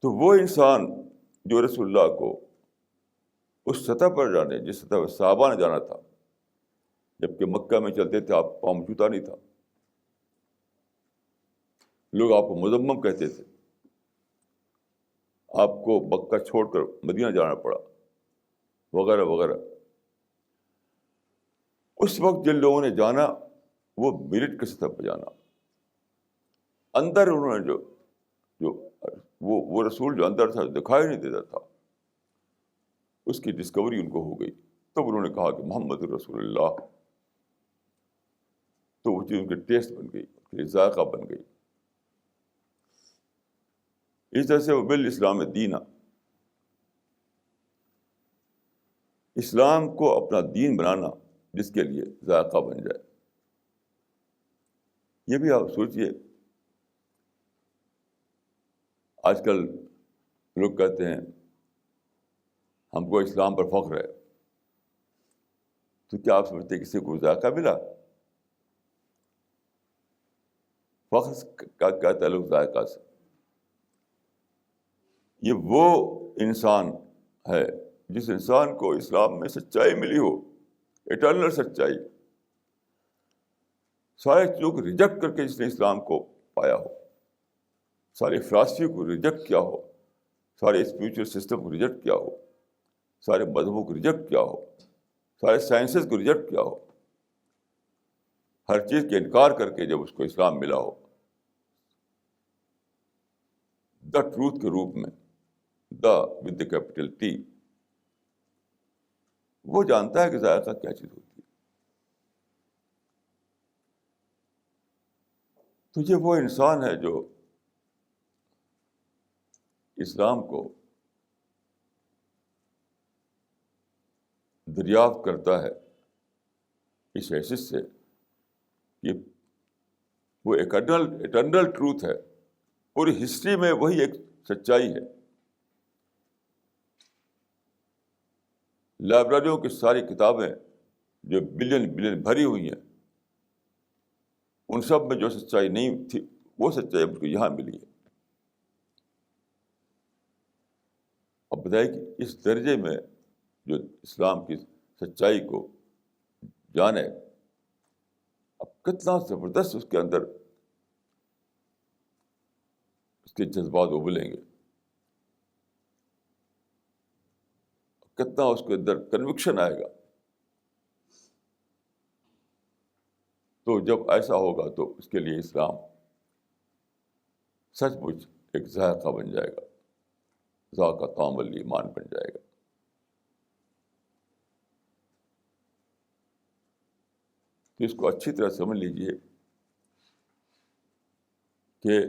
تو وہ انسان جو رسول اللہ کو اس سطح پر جانے جس سطح پر صحابہ نے جانا تھا، جبکہ مکہ میں چلتے تھے آپ پاؤں جوتا نہیں تھا، لوگ آپ کو مذمم کہتے تھے، آپ کو مکہ چھوڑ کر مدینہ جانا پڑا، وغیرہ وغیرہ. اس وقت جن لوگوں نے جانا وہ میرٹ کی سطح پہ جانا. اندر انہوں نے جو وہ رسول جو اندر تھا دکھائی نہیں دیتا تھا، اس کی ڈسکوری ان کو ہو گئی. تب انہوں نے کہا کہ محمد رسول اللہ. تو وہ چیز ان کے ٹیسٹ بن گئی، ان کے ذائقہ بن گئی. اس طرح سے وہ بالاسلام دینہ، اسلام کو اپنا دین بنانا جس کے لیے ذائقہ بن جائے. یہ بھی آپ سوچئے، آج کل لوگ کہتے ہیں ہم کو اسلام پر فخر ہے. تو کیا آپ سمجھتے ہیں کسی کو ذائقہ ملا؟ فخر کا کیا تعلق ذائقہ سے؟ یہ وہ انسان ہے جس انسان کو اسلام میں سچائی ملی ہو، اٹرنل سچائی، سارے چیزوں کو ریجیکٹ کر کے جس نے اسلام کو پایا ہو، ساری فلاسفی کو ریجیکٹ کیا ہو، سارے اسپریچول سسٹم کو ریجیکٹ کیا ہو، سارے مذہبوں کو ریجیکٹ کیا ہو، سارے سائنسز کو ریجیکٹ کیا ہو، ہر چیز کے انکار کر کے جب اس کو اسلام ملا ہو دا ٹروتھ کے روپ میں، the with the capital T, وہ جانتا ہے کہ ذائقہ کیا چیز ہوتی ہے۔ تو یہ وہ انسان ہے جو اسلام کو دریافت کرتا ہے اس حیثیت سے کہ وہ اٹرنل ٹروتھ ہے، پوری ہسٹری میں وہی ایک سچائی ہے۔ لائبریریوں کی ساری کتابیں جو بلین بھری ہوئی ہیں، ان سب میں جو سچائی نہیں تھی وہ سچائی مجھ کو یہاں ملی ہے۔ اب بتائیے کہ اس درجے میں جو اسلام کی سچائی کو جانے، اب کتنا زبردست اس کے اندر اس کے جذبات ابلیں گے، کتنا اس کے اندر کنوکشن آئے گا۔ تو جب ایسا ہوگا تو اس کے لیے اسلام سچ مچ ایک ذائقہ بن جائے گا، ذائقہ طعم الایمان بن جائے گا۔ تو اس کو اچھی طرح سمجھ لیجئے کہ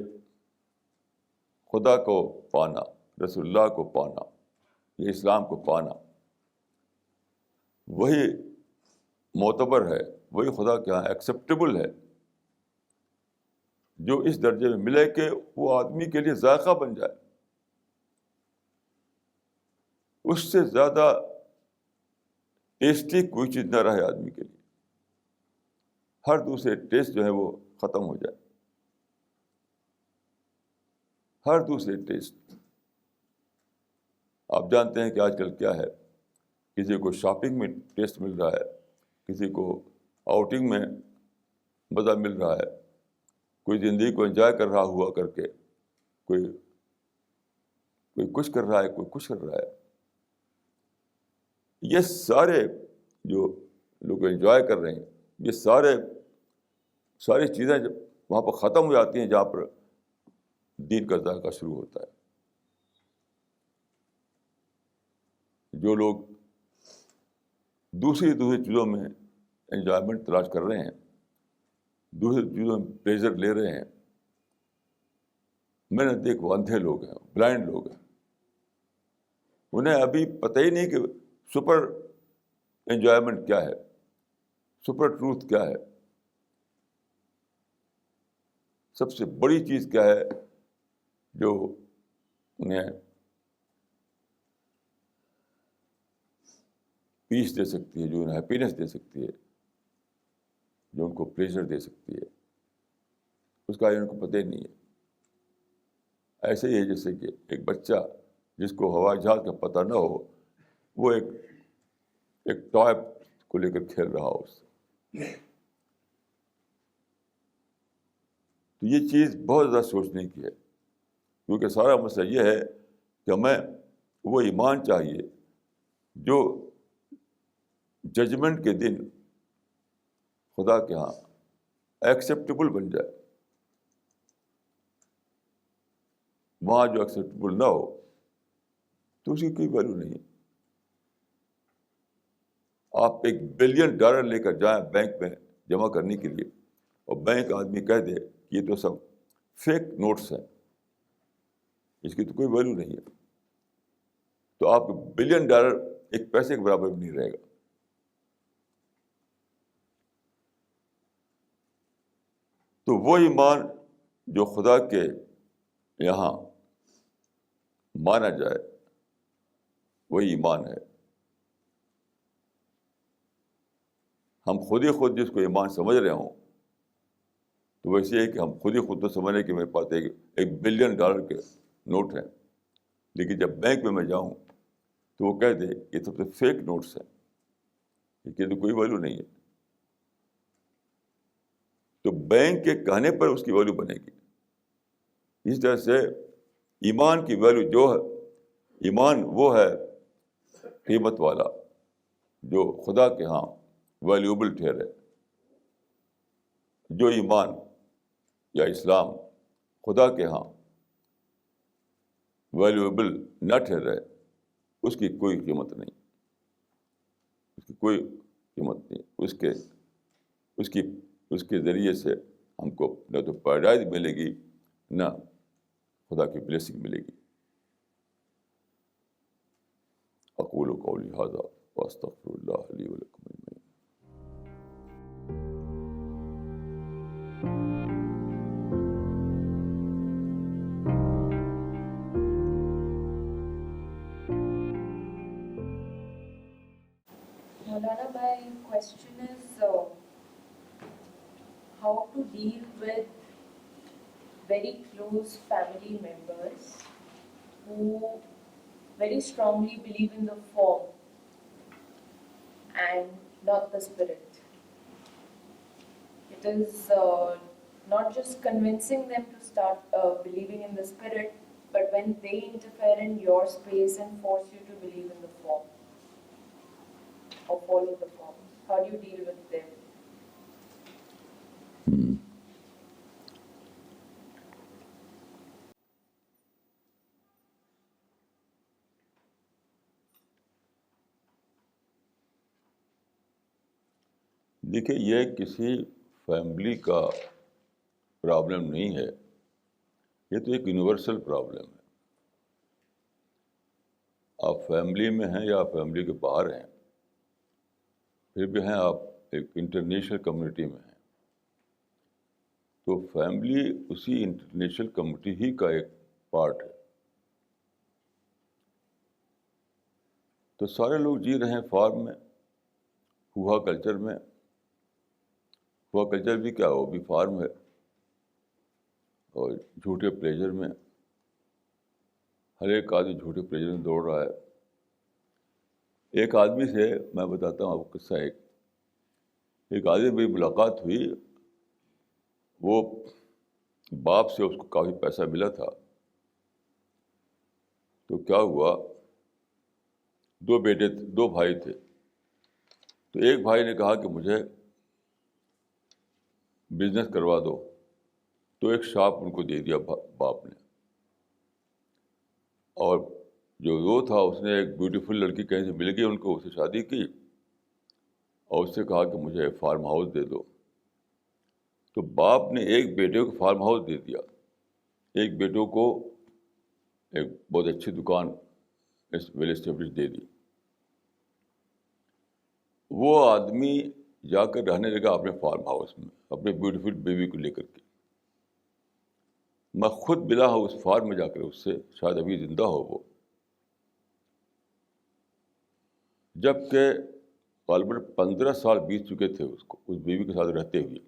خدا کو پانا، رسول اللہ کو پانا، یہ اسلام کو پانا، وہی معتبر ہے، وہی خدا کے یہاں ایکسیپٹیبل ہے جو اس درجے میں ملے کہ وہ آدمی کے لیے ذائقہ بن جائے۔ اس سے زیادہ ٹیسٹی کوئی چیز نہ رہے آدمی کے لیے، ہر دوسرے ٹیسٹ جو ہے وہ ختم ہو جائے، ہر دوسرے ٹیسٹ۔ آپ جانتے ہیں کہ آج کل کیا ہے، کسی کو شاپنگ میں ٹیسٹ مل رہا ہے، کسی کو آؤٹنگ میں مزہ مل رہا ہے، کوئی زندگی کو انجوائے کر رہا ہوا کر کے، کوئی کچھ کر رہا ہے، کوئی کچھ کر رہا ہے۔ یہ سارے جو لوگ انجوائے کر رہے ہیں، یہ ساری چیزیں جب وہاں پر ختم ہو جاتی ہیں جہاں پر دین کا ذائقہ شروع ہوتا ہے۔ جو لوگ دوسری چیزوں میں انجوائمنٹ تلاش کر رہے ہیں، دوسری چیزوں میں پلیزر لے رہے ہیں، میں نے دیکھ وہ اندھے لوگ ہیں، بلائنڈ لوگ ہیں، انہیں ابھی پتہ ہی نہیں کہ سپر انجوائمنٹ کیا ہے، سپر ٹروتھ کیا ہے، سب سے بڑی چیز کیا ہے جو انہیں پیس دے سکتی ہے، جو انہیں ہیپینس دے سکتی ہے، جو ان کو پلیزر دے سکتی ہے، اس کا ان کو پتہ ہی نہیں ہے۔ ایسے ہی ہے جیسے کہ ایک بچہ جس کو ہوائی جہاز کا پتہ نہ ہو، وہ ایک ٹوائے کو لے کر کھیل رہا ہو اس سے۔ تو یہ چیز بہت زیادہ سوچنے کی ہے، کیونکہ سارا مسئلہ یہ ہے کہ ہمیں وہ ایمان چاہیے جو ججمنٹ کے دن خدا کے ہاں ایکسیپٹیبل بن جائے۔ وہاں جو ایکسیپٹیبل نہ ہو تو اس کی کوئی ویلیو نہیں۔ آپ $1 بلین لے کر جائیں بینک میں جمع کرنے کے لیے، اور بینک آدمی کہہ دے کہ یہ تو سب فیک نوٹس ہیں، اس کی تو کوئی ویلیو نہیں ہے، تو آپ کا $1 بلین ایک پیسے کے برابر بھی نہیں رہے گا۔ تو وہ ایمان جو خدا کے یہاں مانا جائے وہی ایمان ہے۔ ہم خود ہی خود جس کو ایمان سمجھ رہے ہوں تو ویسے ہے کہ ہم خود ہی خود تو سمجھ رہے کہ میرے پاس $1 بلین کے نوٹ ہیں، لیکن جب بینک میں جاؤں تو وہ کہہ دے یہ سب سے فیک نوٹس ہیں، اس کی تو کوئی ویلیو نہیں ہے. تو بینک کے کہنے پر اس کی ویلیو بنے گی. اس طرح سے ایمان کی ویلیو جو ہے، ایمان وہ ہے قیمت والا جو خدا کے ہاں ویلیوبل ٹھہرے. جو ایمان یا اسلام خدا کے ہاں ویلیوبل نہ ٹھہرے اس کی کوئی قیمت نہیں، اس کی کوئی قیمت نہیں. اس کے ذریعے سے ہم کو نہ تو پیراڈائز ملے گی نہ خدا کی بلیسنگ ملے گی. اقول قولی ھذا واستغفر اللہ لی ولکم اجمعین. Maulana, my question is how to deal with very close family members who very strongly believe in the form and not the spirit. It is not just convincing them to start believing in the spirit, but when they interfere in your space and force you to believe in the form or follow the form, how do you deal with them? دیکھیے یہ کسی فیملی کا پرابلم نہیں ہے، یہ تو ایک یونیورسل پرابلم ہے. آپ فیملی میں ہیں یا فیملی کے باہر ہیں، پھر بھی ہیں آپ ایک انٹرنیشنل کمیونٹی میں ہیں، تو فیملی اسی انٹرنیشنل کمیونٹی ہی کا ایک پارٹ ہے. تو سارے لوگ جی رہے ہیں فارم میں، ہوا کلچر میں. ہوا کلچر بھی کیا، وہ بھی فارم ہے، اور جھوٹے پلیجر میں ہر ایک آدمی جھوٹے پلیجر میں دوڑ رہا ہے. ایک آدمی سے میں بتاتا ہوں آپ کو قصہ. ایک آدمی میری ملاقات ہوئی، وہ باپ سے اس کو کافی پیسہ ملا تھا. تو کیا ہوا، دو بھائی تھے. تو ایک بھائی نے کہا کہ مجھے بزنس کروا دو، تو ایک شاپ ان کو دے دیا باپ نے. اور جو وہ تھا اس نے ایک بیوٹیفل لڑکی کہیں سے مل گئی ان کو، اس سے شادی کی اور اس سے کہا کہ مجھے فارم ہاؤس دے دو. تو باپ نے ایک بیٹے کو فارم ہاؤس دے دیا، ایک بیٹوں کو ایک بہت اچھی دکان ویل اسٹیبلش دے دی. وہ آدمی جا کر رہنے لگا اپنے فارم ہاؤس میں اپنے بیوٹیفل بیوی کو لے کر کے. میں خود ملا ہوں اس فارم میں جا کر اس سے، شاید ابھی زندہ ہو وہ، جب کہ غالباً 15 سال بیت چکے تھے اس کو اس بیوی کے ساتھ رہتے ہوئے.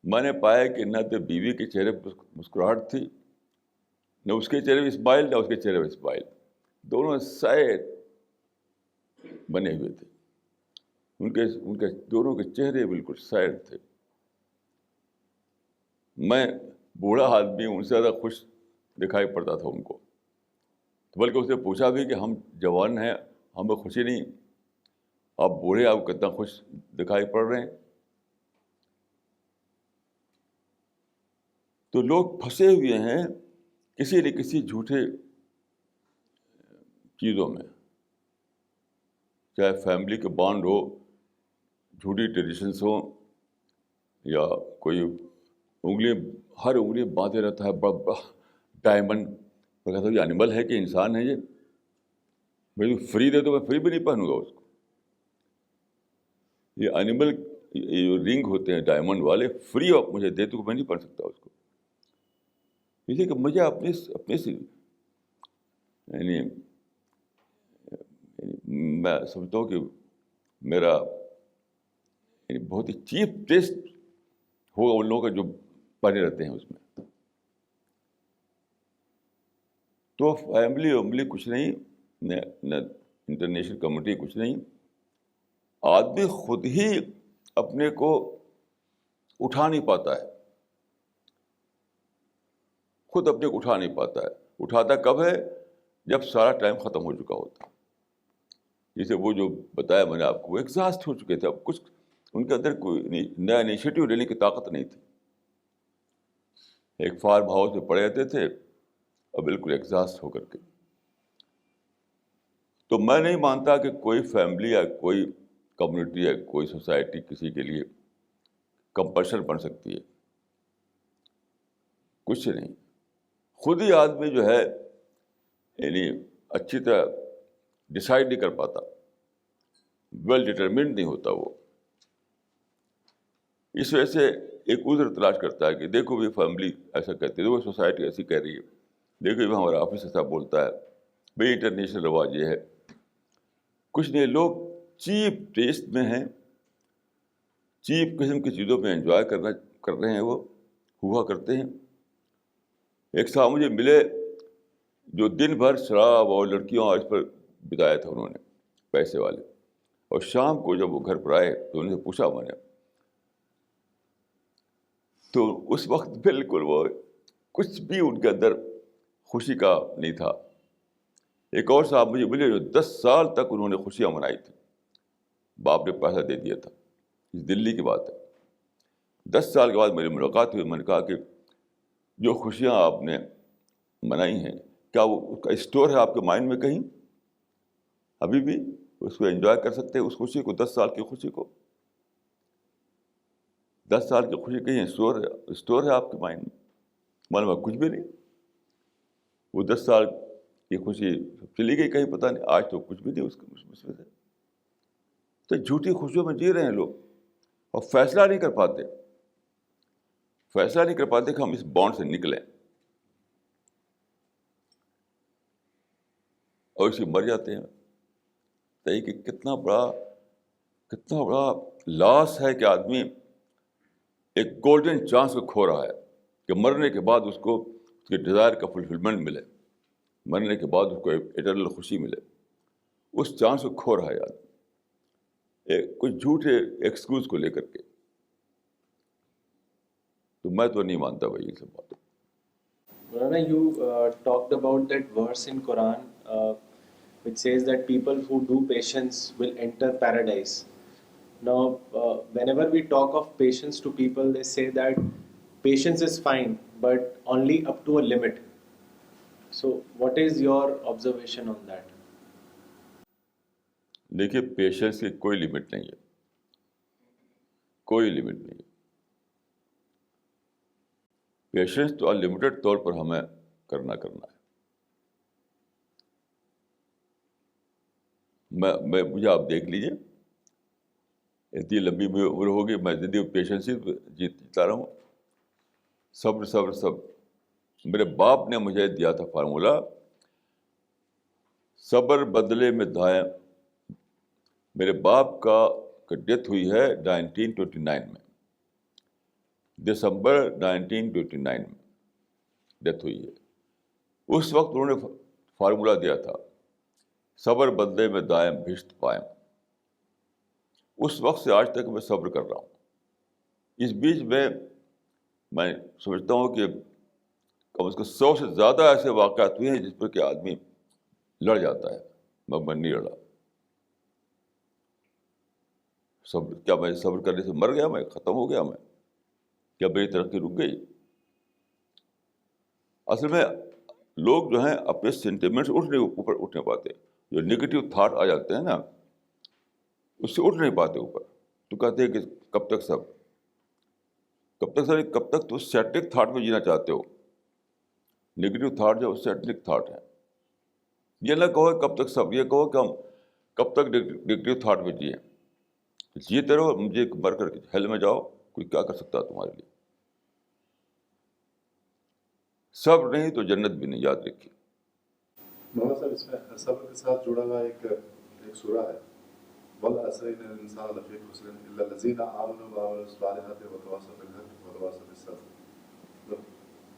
میں نے پایا کہ نہ تو بیوی کے چہرے پر مسکراہٹ تھی، نہ اس کے چہرے پہ اسمائل، نہ اس کے چہرے پہ اسمائل. دونوں سیڈ بنے ہوئے تھے، ان کے دونوں کے چہرے بالکل سیڈ تھے. میں بوڑھا آدمی ان سے زیادہ خوش دکھائی پڑتا تھا ان کو. بلکہ اس نے پوچھا بھی کہ ہم جوان ہیں، ہمیں خوشی نہیں، آپ بوڑھے، آپ کتنا خوش دکھائی پڑ رہے ہیں. تو لوگ پھنسے ہوئے ہیں کسی نہ کسی جھوٹے چیزوں میں، چاہے فیملی کے بانڈ ہو، جھوٹی ٹریڈیشنس ہوں، یا کوئی ہر انگلی باندھے رہتا ہے بڑا ڈائمنڈ. میں کہتا ہوں یہ اینیمل ہے کہ انسان ہے؟ یہ مجھے فری دے تو میں فری بھی نہیں پہنوں گا اس کو. یہ اینیمل یہ رنگ ہوتے ہیں ڈائمنڈ والے، فری آف مجھے دے تو میں نہیں پہن سکتا اس کو. اس لیے کہ مجھے اپنے سے یعنی میں سمجھتا ہوں کہ میرا یعنی بہت ہی چیپ ٹیسٹ ہوگا ان لوگوں کا جو پڑھے رہتے ہیں اس میں. تو فیملی کچھ نہیں, نہ انٹرنیشنل کمیونٹی کچھ نہیں, آدمی خود ہی اپنے کو اٹھا نہیں پاتا ہے, خود اپنے کو اٹھا نہیں پاتا ہے. اٹھاتا کب ہے؟ جب سارا ٹائم ختم ہو چکا ہوتا. جیسے وہ جو بتایا میں نے آپ کو, وہ ایگزاسٹ ہو چکے تھے, اب کچھ ان کے اندر کوئی نیا انیشیٹو لینے کی طاقت نہیں تھی. ایک فارم ہاؤس میں پڑے رہتے تھے اور بالکل ایگزاسٹ ہو کر کے. تو میں نہیں مانتا کہ کوئی فیملی یا کوئی کمیونٹی یا کوئی سوسائٹی کسی کے لیے کمپلشن بن سکتی ہے. کچھ نہیں, خود ہی آدمی جو ہے یعنی اچھی طرح ڈسائڈ نہیں کر پاتا, ویل ڈٹرمنڈ نہیں ہوتا وہ. اس وجہ سے ایک عذر تلاش کرتا ہے کہ دیکھو بھی فیملی ایسا کہتی ہے, دیکھو سوسائٹی ایسی کہہ رہی ہے, دیکھو بھی ہمارا آفس ایسا بولتا ہے, بھائی انٹرنیشنل رواج یہ ہے. کچھ نہیں, لوگ چیپ ٹیسٹ میں ہیں, چیپ قسم کی چیزوں میں انجوائے کر رہے ہیں, وہ ہوا کرتے ہیں. ایک صاحب مجھے ملے جو دن بھر شراب اور لڑکیوں اور اس پر بتایا تھا انہوں نے, پیسے والے, اور شام کو جب وہ گھر پر آئے تو انہیں پوچھا میں نے, تو اس وقت بالکل وہ کچھ بھی ان کے اندر خوشی کا نہیں تھا. ایک اور صاحب مجھے ملے جو 10 سال تک انہوں نے خوشیاں منائی تھی, باپ نے پیسہ دے دیا تھا. اس دلی کی بات ہے. 10 سال کے بعد میری ملاقات ہوئی, میں نے کہا کہ جو خوشیاں آپ نے منائی ہیں, کیا وہ اس کا اسٹور ہے آپ کے مائنڈ میں کہیں؟ ابھی بھی اس کو انجوائے کر سکتے ہیں, اس خوشی کو, 10 سال کی خوشی کو. 10 سال کی خوشی کہیں اسٹور ہے آپ کے مائنڈ میں؟ معلوم ہے کچھ بھی نہیں. وہ 10 سال کی خوشی چلی گئی کہیں, پتہ نہیں, آج تو کچھ بھی نہیں اس میں سے. تو جھوٹی خوشیوں میں جی رہے ہیں لوگ, اور فیصلہ نہیں کر پاتے کہ ہم اس بانڈ سے نکلیں, اور اسی مر جاتے ہیں. کہ کتنا بڑا لاس ہے کہ آدمی ایک گولڈن چانس کو کھو رہا ہے کہ مرنے کے بعد اس کو اس کے ڈیزائر کا فلفلمنٹ ملے, مرنے کے بعد اس کو ایٹرنل خوشی ملے. اس چانس کو کھو رہا ہے آدمی کچھ جھوٹے ایکسکیوز کو لے کر کے. تو میں تو نہیں مانتا بھائی یہ سب بات. Marana, you talked about that verse in Quran which says that people who do patience will enter paradise. Now, whenever we talk of patience to people, they say that patience is fine, but only up to a limit. So, what is your observation on that? دیکھیے, پیشنس کی کوئی لمٹ نہیں ہے, کوئی لمٹ نہیں ہے. پیشنس تو انلمیٹڈ طور پر ہمیں کرنا ہے. مجھے آپ دیکھ لیجیے, اتنی لمبی عمر ہوگی, میں زندگی میں پیشنس ہی جیتا رہا ہوں. صبر. میرے باپ نے مجھے دیا تھا فارمولہ, صبر بدلے میں دائم. میرے باپ کا ڈیتھ ہوئی ہے 1929 میں, دسمبر 1929 میں ڈیتھ ہوئی ہے. اس وقت انہوں نے فارمولہ دیا تھا, صبر بدلے میں دائم بھشت پائم. اس وقت سے آج تک میں صبر کر رہا ہوں. اس بیچ میں سمجھتا ہوں کہ کم از کم 100 سے زیادہ ایسے واقعات ہوئے ہیں جس پر کہ آدمی لڑ جاتا ہے. میں نہیں لڑا. کیا میں صبر کرنے سے مر گیا, میں ختم ہو گیا, میں کیا میری ترقی رک گئی؟ اصل میں لوگ جو ہیں اپنے سینٹیمنٹ سے اوپر اٹھ نہیں پاتے. جو نگیٹو تھاٹ آ جاتے ہیں نا, اس سے اٹھ نہیں پاتے اوپر. تو کہتے ہیں کہ کب تک تو سیٹرک تھاٹ میں جینا چاہتے ہو. نگیٹو تھاٹ جو سیٹرک تھاٹ ہے. یہ نہ کہو کب تک سب, یہ کہو کہ ہم کب تک نگیٹو تھاٹ میں جیے. جیتے رہو, مجھے مر کر کے ہیل میں جاؤ, کوئی کیا کر سکتا ہے تمہارے لیے. صبر نہیں تو جنت بھی نہیں, یاد رکھیے. مولانا صاحب, اس میں صبر کے ساتھ جڑا ہوا ایک سورہ ہے والعصر إن الإنسان لفي خسر إلا الذين آمنوا وعملوا الصالحات وتواصوا بالحق وتواصوا بالصبر. The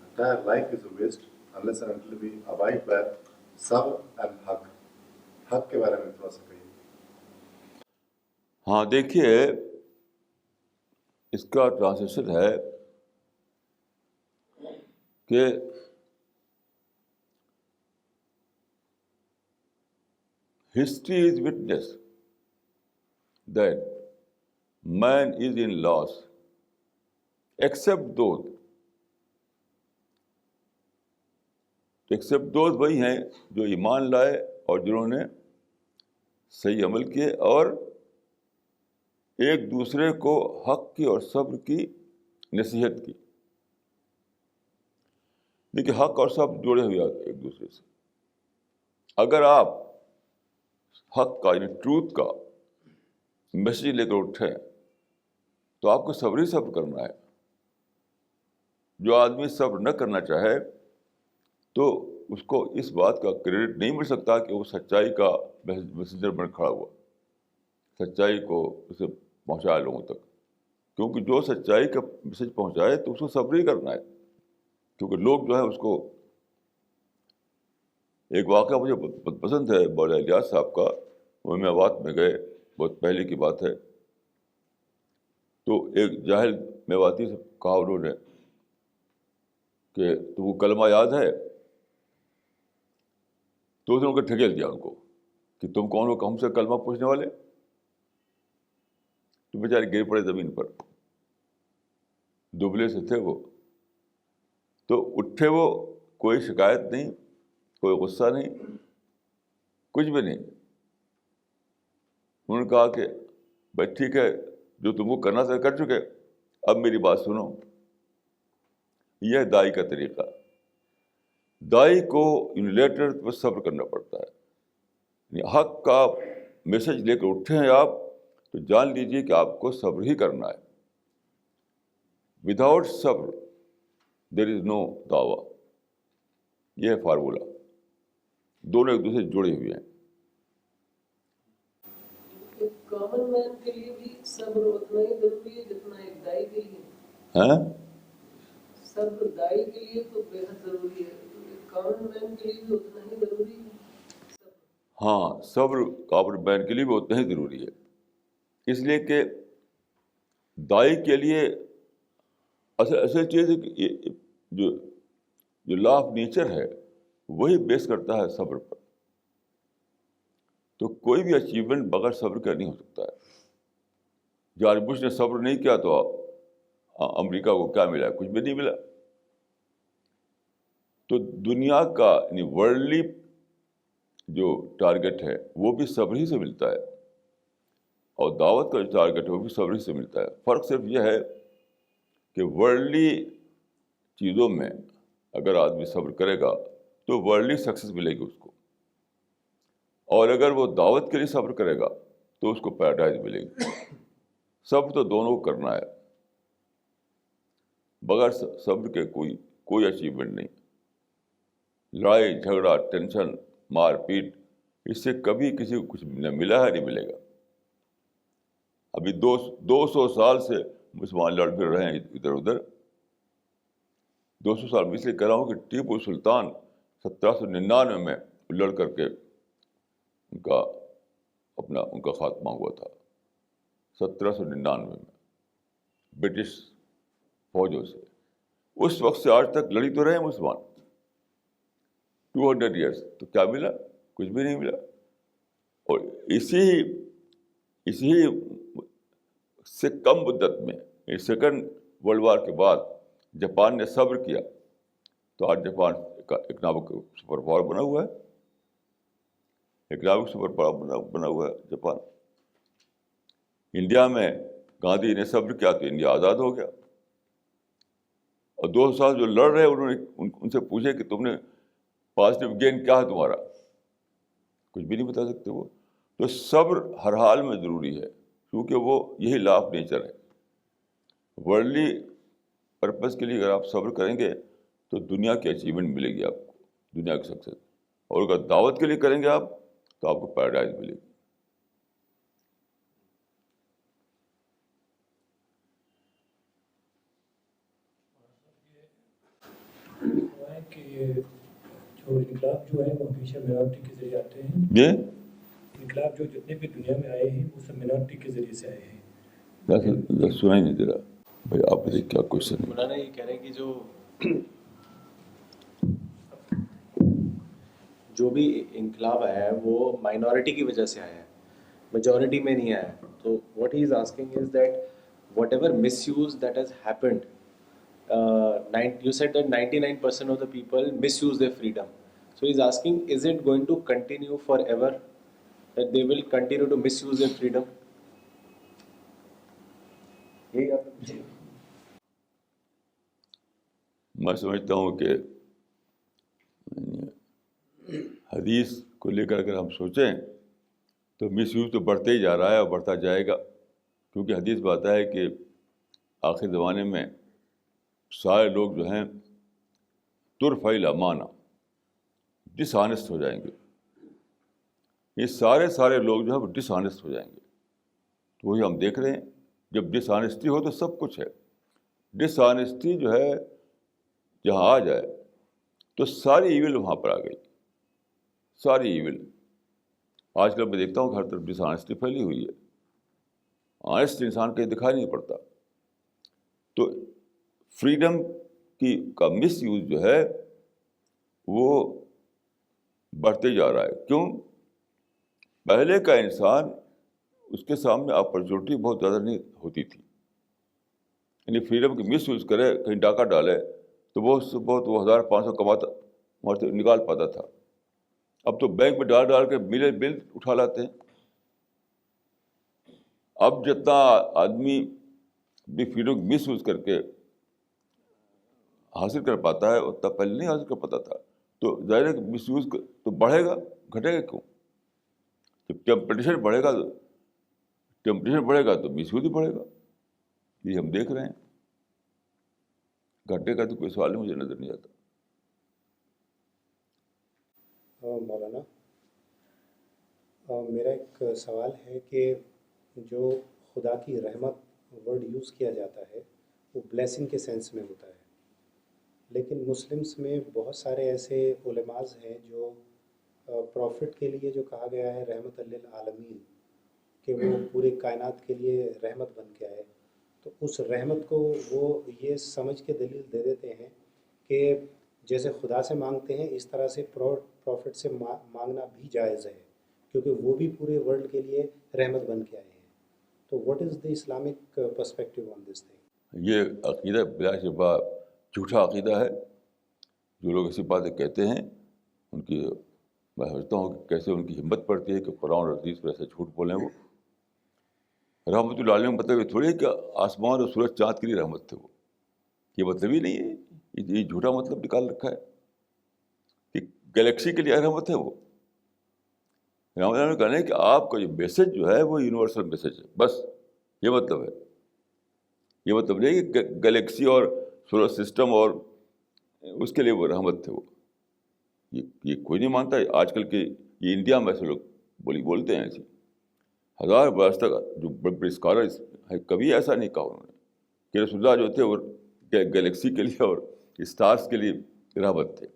entire life is a waste unless and until we abide by sabr and haq. حق کے بارے میں تھوڑا سا کہیے. ہاں دیکھیے، اس کا ٹرانسلیشن ہے کہ history is witness that man is in loss except those وہی ہیں جو ایمان لائے اور جنہوں نے صحیح عمل کیے اور ایک دوسرے کو حق کی اور صبر کی نصیحت کی. دیکھیے، حق اور صبر جڑے ہوئے ہیں ایک دوسرے سے. اگر آپ حق کا یعنی ٹروتھ کا میسیج لے کر اٹھیں تو آپ کو صبر ہی صبر کرنا ہے. جو آدمی صبر نہ کرنا چاہے تو اس کو اس بات کا کریڈٹ نہیں مل سکتا کہ وہ سچائی کا میسنجر بن کھڑا ہوا، سچائی کو اسے پہنچایا لوگوں تک. کیونکہ جو سچائی کا میسج پہنچائے تو اس کو صبر ہی کرنا ہے. کیونکہ لوگ جو ہے اس کو، ایک واقعہ مجھے بہت پسند ہے مولانا الیاس صاحب کا. وہ میوات میں گئے، بہت پہلے کی بات ہے. تو ایک جاہل میواتی سے کہا انہوں نے کہ تم کو کلمہ یاد ہے؟ تو اس نے ان کو ٹھکیل دیا ان کو کہ تم کون ہو ہم سے کلمہ پوچھنے والے. تو بیچارے گر پڑے زمین پر، دبلے سے تھے وہ. تو اٹھے وہ، کوئی شکایت نہیں، کوئی غصہ نہیں، کچھ بھی نہیں. انہوں نے کہا کہ بھائی ٹھیک ہے، جو تم کو کرنا تھا کر چکے، اب میری بات سنو. یہ ہے دائی کا طریقہ. دائی کو انلیٹر پر صبر کرنا پڑتا ہے. حق کا میسج لے کر اٹھے ہیں آپ تو جان لیجیے کہ آپ کو صبر ہی کرنا ہے. وداؤٹ صبر دیر از نو دعویٰ. یہ ہے فارمولہ. دونوں ایک دوسرے سے جڑے ہوئے ہیں. ایک کامن مین کے لیے بھی صبر اتنا ہی ضروری ہے جتنا ایک دائی کے لیے. ہاں، صبر دائی کے لیے تو بے حد ضروری ہے، ایک کامن مین کے لیے بھی اتنا ہی ضروری ہے. ہاں، صبر کامن مین کے لیے بھی اتنا ہی ضروری ہے. اس لیے کہ دائی کے لیے اصل چیز ہے کہ جو لا آف نیچر ہے وہی بیس کرتا ہے صبر پر. تو کوئی بھی اچیومنٹ بغیر صبر کا نہیں ہو سکتا ہے. جارج بش نے صبر نہیں کیا تو امریکہ کو کیا ملا؟ کچھ بھی نہیں ملا. تو دنیا کا یعنی ورلڈلی جو ٹارگیٹ ہے وہ بھی صبر ہی سے ملتا ہے، اور دعوت کا جو ٹارگیٹ ہے وہ بھی صبر ہی سے ملتا ہے. فرق صرف یہ ہے کہ ورلڈلی چیزوں میں اگر آدمی صبر کرے گا تو ورلڈلی سکسیس ملے گی اس کو، اور اگر وہ دعوت کے لیے صبر کرے گا تو اس کو پیراڈائز ملے گی. صبر تو دونوں کو کرنا ہے. بغیر صبر کے کوئی اچیومنٹ نہیں. لڑائی جھگڑا، ٹینشن، مار پیٹ، اس سے کبھی کسی کو کچھ نہ ملا ہے، نہیں ملے گا. ابھی 200 سال سے مسلمان لڑ پھر رہے ہیں ادھر ادھر. 200 سال میں اس لیے کہہ رہا ہوں کہ ٹیپو سلطان 1799 میں لڑ کر کے ان کا خاتمہ ہوا تھا. 1799 میں برٹش فوجوں سے. اس وقت سے آج تک لڑی تو رہے ہیں مسلمان 200 ایئرس. تو کیا ملا؟ کچھ بھی نہیں ملا. اور اسی سے کم مدت میں سیکنڈ ورلڈ وار کے بعد جاپان نے صبر کیا تو آج جاپان اکنامک سپر پاور بنا ہوا ہے. اکنامک سپر پاور بنا ہوا ہے جاپان. انڈیا میں گاندھی نے صبر کیا تو انڈیا آزاد ہو گیا. اور 200 سال جو لڑ رہے ہیں انہوں نے ان سے پوچھے کہ تم نے پازیٹیو گین کیا ہے تمہارا؟ کچھ بھی نہیں بتا سکتے وہ. تو صبر ہر حال میں ضروری ہے کیونکہ وہ یہی لا آف نیچر ہے. ورلڈلی پرپز کے لیے اگر آپ صبر کریں گے تو دنیا کی اچیومنٹ ملے گی آپ کو، دنیا کی سکسیس. اور اگر دعوت کے لیے کریں گے آپ تو آپ کو پیراڈائز ملے گی. ہے کہ جو انقلاب جو ہے وہ ہمیشہ منارٹی کے ذریعے آتے ہیں. یہ انقلاب جو جتنے بھی دنیا میں آئے ہیں وہ سب منارٹی کے ذریعے سے آئے ہیں. سنا ہی نہیں دے رہا بھائی. آپ بتائیے کیا کوشچن ہے؟ مولانا یہ کہہ رہے ہیں کہ جو بھی انقلاب آیا ہے وہ مائنورٹی کی وجہ سے آیا ہے, میجورٹی میں نہیں آیا. تو what he is asking is that what ever miss use that has happened, you said that 99% of the people misuse their freedom. So he's asking, is it going to continue forever, that they will continue to misuse their freedom? یہی آپ نے میں سمجھتا ہوں کہ حدیث کو لے کر اگر ہم سوچیں تو مس یوز تو بڑھتے ہی جا رہا ہے اور بڑھتا جائے گا, کیونکہ حدیث میں آتا ہے کہ آخر زمانے میں سارے لوگ جو ہیں ترفع الامانہ, ڈس آنیسٹ ہو جائیں گے. یہ سارے لوگ جو ہے ڈس آنیسٹ ہو جائیں گے. تو وہی ہم دیکھ رہے ہیں, جب ڈس آنیسٹی ہو تو سب کچھ ہے. ڈس آنیسٹی جو ہے جہاں آ جائے تو ساری ایول وہاں پر آ گئی, ساری ایول. آج کل میں دیکھتا ہوں کہ ہر طرف ڈس آنیسٹی پھیلی ہوئی ہے, آنیسٹ انسان کہیں دکھائی نہیں پڑتا. تو فریڈم کا مس یوز جو ہے وہ بڑھتے جا رہا ہے. کیوں؟ پہلے کا انسان, اس کے سامنے اپرچونیٹی بہت زیادہ نہیں ہوتی تھی. یعنی فریڈم کی مس یوز کرے, کہیں ڈاکہ ڈالے تو بہت وہ 1500 کماتا وہاں سے نکال پاتا تھا. اب تو بینک میں ڈال کے بل اٹھا لاتے ہیں. اب جتنا آدمی بھی فریڈم مس یوز کر کے حاصل کر پاتا ہے اتنا پہلے نہیں حاصل کر پاتا تھا. تو ظاہر ہے کہ مس یوز تو بڑھے گا, گھٹے گا کیوں؟ جب ٹیمپٹیشن بڑھے گا تو مس یوز ہی بڑھے گا. یہ ہم دیکھ رہے ہیں. گھٹے کا تو کوئی سوال مجھے نظر نہیں آتا. مولانا میرا ایک سوال ہے کہ جو خدا کی رحمت ورڈ یوز کیا جاتا ہے وہ بلیسنگ کے سینس میں ہوتا ہے, لیکن مسلمس میں بہت سارے ایسے علماء ہیں جو پروفٹ کے لیے جو کہا گیا ہے رحمت للعالمین, کہ وہ پورے کائنات کے لیے رحمت بن کے آئے, تو اس رحمت کو وہ یہ سمجھ کے دلیل دے دیتے ہیں کہ جیسے خدا سے مانگتے ہیں اس طرح سے پروفٹ سے مانگنا بھی جائز ہے, کیونکہ وہ بھی پورے ورلڈ کے لیے رحمت بن کے آئے ہیں. تو what is the Islamic perspective on this thing? یہ عقیدہ بلا شبہ جھوٹا عقیدہ ہے. جو لوگ ایسی باتیں کہتے ہیں ان کی میں سمجھتا ہوں کہ کیسے ان کی ہمت پڑتی ہے کہ قرآن اور حدیث پر ایسے جھوٹ بولیں. وہ رحمت اللہ علیہ مطلب یہ تھوڑی ہے کہ آسمان اور سورج چاند کے لیے رحمت تھے. وہ یہ مطلب ہی نہیں ہے. یہ جھوٹا مطلب نکال رکھا ہے کہ گلیکسی کے لیے رحمت ہے. وہ رحمت اللہ نے کہنا ہے کہ آپ کا جو میسج جو ہے وہ یونیورسل میسج ہے, بس یہ مطلب ہے. یہ مطلب نہیں کہ گلیکسی اور سولر سسٹم اور اس کے لیے وہ رحمت تھے. وہ یہ کوئی نہیں مانتا. آج کل کے یہ انڈیا میں ایسے لوگ بولتے ہیں ایسے 1000 برس تک جو بڑے بڑے اسکالرز ہیں کبھی ایسا نہیں کہا انہوں نے کہ رسول اللہ جو تھے وہ گلیکسی کے لیے اور اسٹارس کے لیے رحمت تھے.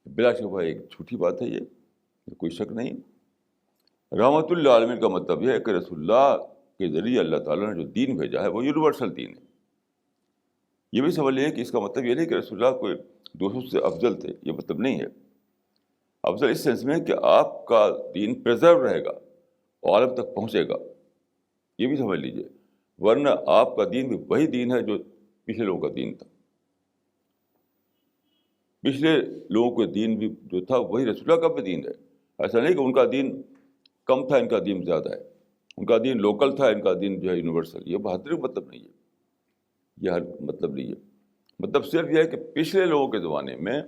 بلا شبہ ایک جھوٹی بات ہے, یہ کوئی شک نہیں. رحمت اللہ عالمین کا مطلب یہ ہے کہ رسول اللہ کے ذریعے اللہ تعالیٰ نے جو دین بھیجا ہے وہ یونیورسل دین ہے. یہ بھی سوال یہ ہے کہ اس کا مطلب یہ نہیں کہ رسول اللہ کوئی دوسروں سے افضل تھے, یہ مطلب نہیں ہے. افضل اس سینس میں کہ آپ کا دین پریزرو رہے گا, عالم تک پہنچے گا, یہ بھی سمجھ لیجیے. ورنہ آپ کا دین بھی وہی دین ہے جو پچھلے لوگوں کا دین تھا. پچھلے لوگوں کا دین بھی جو تھا وہی رسول اللہ کا بھی دین ہے. ایسا نہیں کہ ان کا دین کم تھا ان کا دین زیادہ ہے, ان کا دین لوکل تھا ان کا دین جو ہے یونیورسل. یہ بہتر مطلب نہیں ہے, یہ ہر مطلب نہیں ہے. مطلب صرف یہ ہے کہ پچھلے لوگوں کے زمانے میں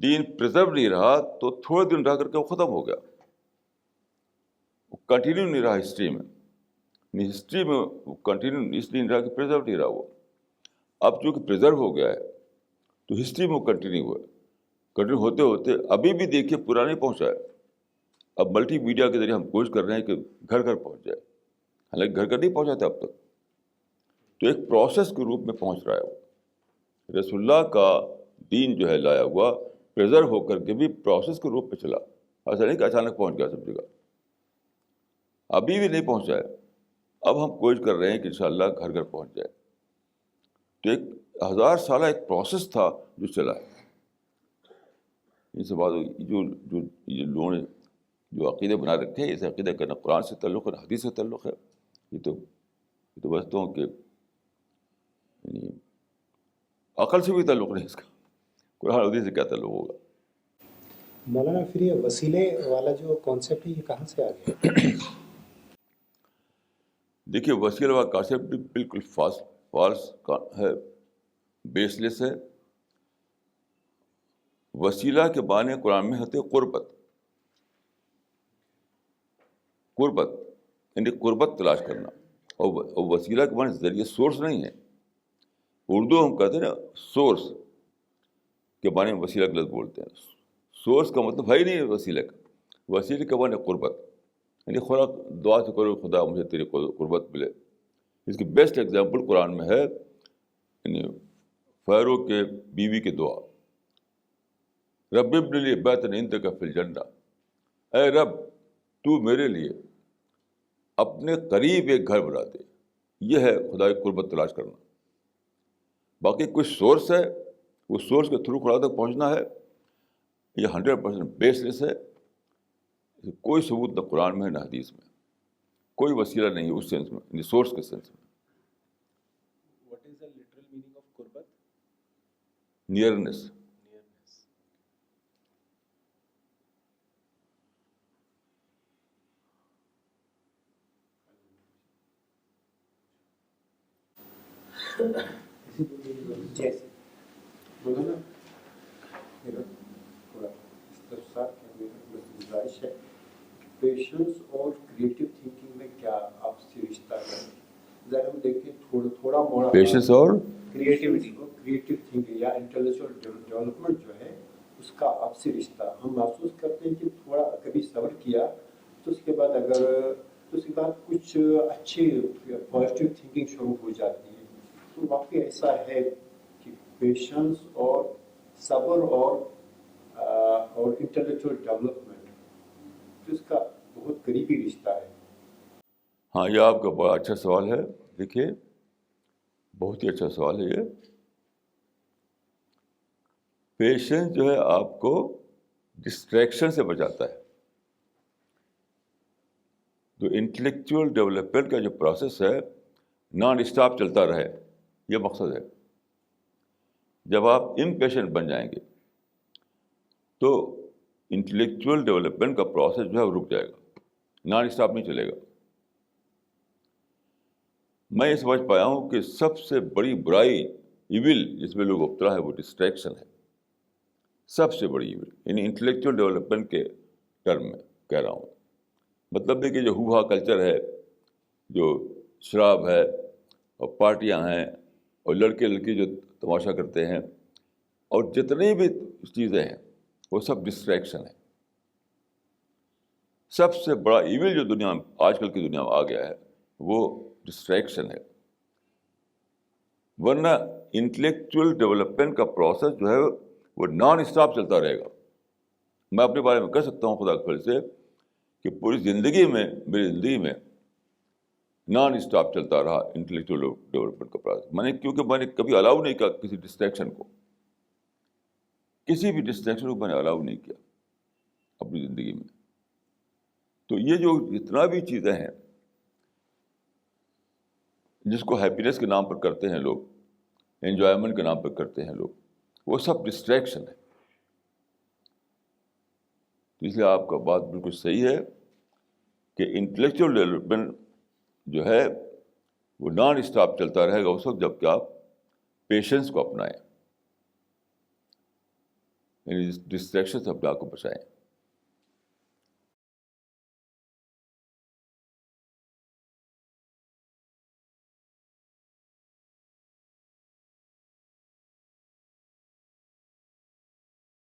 دین پرزرو نہیں رہا تو تھوڑے دن رہ کر کے وہ ختم ہو گیا, وہ کنٹینیو نہیں رہا ہسٹری میں. ہسٹری میں وہ کنٹینیو اس لیے نہیں رہا کہ پرزرو نہیں رہا وہ. اب چونکہ پرزرو ہو گیا ہے تو ہسٹری میں وہ کنٹینیو ہوا ہے. کنٹینیو ہوتے ہوتے ابھی بھی دیکھیے پورا نہیں پہنچا ہے. اب ملٹی میڈیا کے ذریعے ہم کوشش کر رہے ہیں کہ گھر گھر پہنچ جائے, حالانکہ گھر گھر نہیں پہنچا تھا اب تک. تو ایک پروسیس کے روپ میں پہنچ رہا ہے وہ. رسول اللہ کا دین جو ہے لایا ہوا پریزرو ہو کر کے بھی پروسیس کے روپ پہ چلا. ایسا نہیں کہ اچانک پہنچ گیا سب جگہ, ابھی بھی نہیں پہنچا ہے. اب ہم کوشش کر رہے ہیں کہ انشاءاللہ گھر گھر پہنچ جائے. تو ایک 1000 سالہ ایک پروسیس تھا جو چلا ہے. ان سے بات جو لوگوں نے جو عقیدے بنا رکھے ہیں, اس عقیدے کا نہ قرآن سے تعلق ہے نہ حدیث سے تعلق ہے. یہ تو بچتا ہوں کہ یعنی عقل سے بھی تعلق نہیں اس کا, قرآن حدیث سے کیا تعلق ہوگا. مولانا پھر یہ وسیلے والا جو کانسیپٹ ہے یہ کہاں سے آ گیا؟ دیکھیے وسیلہ والا کانسیپٹ بالکل فالس ہے, بیس لیس ہے. وسیلہ کے معنی قرآن میں ہوتے قربت. قربت یعنی قربت تلاش کرنا, اور وسیلہ کے معنی ذریعے, سورس نہیں ہے. اردو ہم کہتے ہیں نا سورس کے معنی میں وسیلہ کا لفظ بولتے ہیں. سورس کا مطلب ہے ہی نہیں وسیلہ کا. وسیلے کے معنی قربت, یعنی خدا دعا سے کرو خدا مجھے تیری قربت ملے. اس کی بیسٹ ایگزامپل قرآن میں ہے, یعنی فیرو کے بیوی کی دعا, رب ابن لی بیتا عندک فی الجنہ, اے رب تو میرے لیے اپنے قریب ایک گھر بنا دے. یہ ہے خدا کی قربت تلاش کرنا. باقی کچھ سورس ہے, اس سورس کے تھرو خدا تک پہنچنا ہے, یہ 100% بیس لیس ہے. کوئی ثبوت نہ قرآن میں ہے نہ حدیث میں, کوئی وسیلہ نہیں ہے اس سینس میں, یعنی سورس کے سینس میں. What is the literal meaning of qurbat? Nearness. Nearness. جیسے مولانا میرا تھوڑا استفسار ہے, میرا گزارش ہے, پیشنس اور کریٹو تھنکنگ میں کیا آپسی رشتہ ہے؟ ذرا ہم دیکھیں تھوڑا موڑا پیشنس اور کریٹیوٹی اور کریٹو تھنکنگ یا انٹلیکچوئل ڈیولپمنٹ جو ہے اس کا آپسی رشتہ ہم محسوس کرتے ہیں کہ تھوڑا کبھی صبر کیا تو اس کے بعد کچھ اچھی پازیٹیو تھنکنگ شروع ہو جاتی ہے. تو واقعی ایسا ہے کہ پیشنس اور صبر اور انٹلیکچوئل ڈیولپمنٹ اس کا بہت قریبی رشتہ ہے. ہاں, یہ آپ کا بڑا اچھا سوال ہے. دیکھیے بہت ہی اچھا سوال ہے یہ. پیشنس جو ہے آپ کو ڈسٹریکشن سے بچاتا ہے. جو انٹلیکچوئل ڈیولپمنٹ کا جو پروسیس ہے نان اسٹاپ چلتا رہے, یہ مقصد ہے. جب آپ امپیشنٹ بن جائیں گے تو انٹلیکچوئل ڈیولپمنٹ کا پروسیس جو ہے وہ رک جائے گا, نان اسٹاپ نہیں چلے گا. میں یہ سمجھ پایا ہوں کہ سب سے بڑی برائی, ایول جس میں لوگ مبتلا ہے, وہ ڈسٹریکشن ہے. سب سے بڑی ایول, یعنی انٹلیکچوئل ڈیولپمنٹ کے ٹرم میں کہہ رہا ہوں. مطلب ہے کہ جو ہوا کلچر ہے, جو شراب ہے اور پارٹیاں ہیں اور لڑکے لڑکی جو تماشا کرتے ہیں اور جتنی بھی چیزیں ہیں وہ سب ڈسٹریکشن ہے. سب سے بڑا ایول جو دنیا میں آج کل کی دنیا میں آ گیا ہے وہ ڈسٹریکشن ہے. ورنہ انٹلیکچوئل ڈیولپمنٹ کا پروسیس جو ہے وہ نان اسٹاپ چلتا رہے گا. میں اپنے بارے میں کہہ سکتا ہوں خدا کے فضل سے کہ پوری زندگی میں, میری زندگی میں نان اسٹاپ چلتا رہا انٹلیکچوئل ڈیولپمنٹ کا پروسیس. کیونکہ میں نے کبھی الاؤ نہیں کیا کسی ڈسٹریکشن کو, کسی بھی ڈسٹریکشن کو میں نے الاؤ نہیں کیا اپنی زندگی میں. تو یہ جو جتنا بھی چیزیں ہیں جس کو ہیپینس کے نام پر کرتے ہیں لوگ, انجوائمنٹ کے نام پر کرتے ہیں لوگ, وہ سب ڈسٹریکشن ہے. تو اس لیے آپ کا بات بالکل صحیح ہے کہ انٹلیکچوئل ڈیولپمنٹ جو ہے وہ نان اسٹاپ چلتا رہے گا اس وقت جب کہ آپ پیشنس کو اپنائیں, یعنی ڈسٹریکشن سے اپنے آپ کو بچائیں.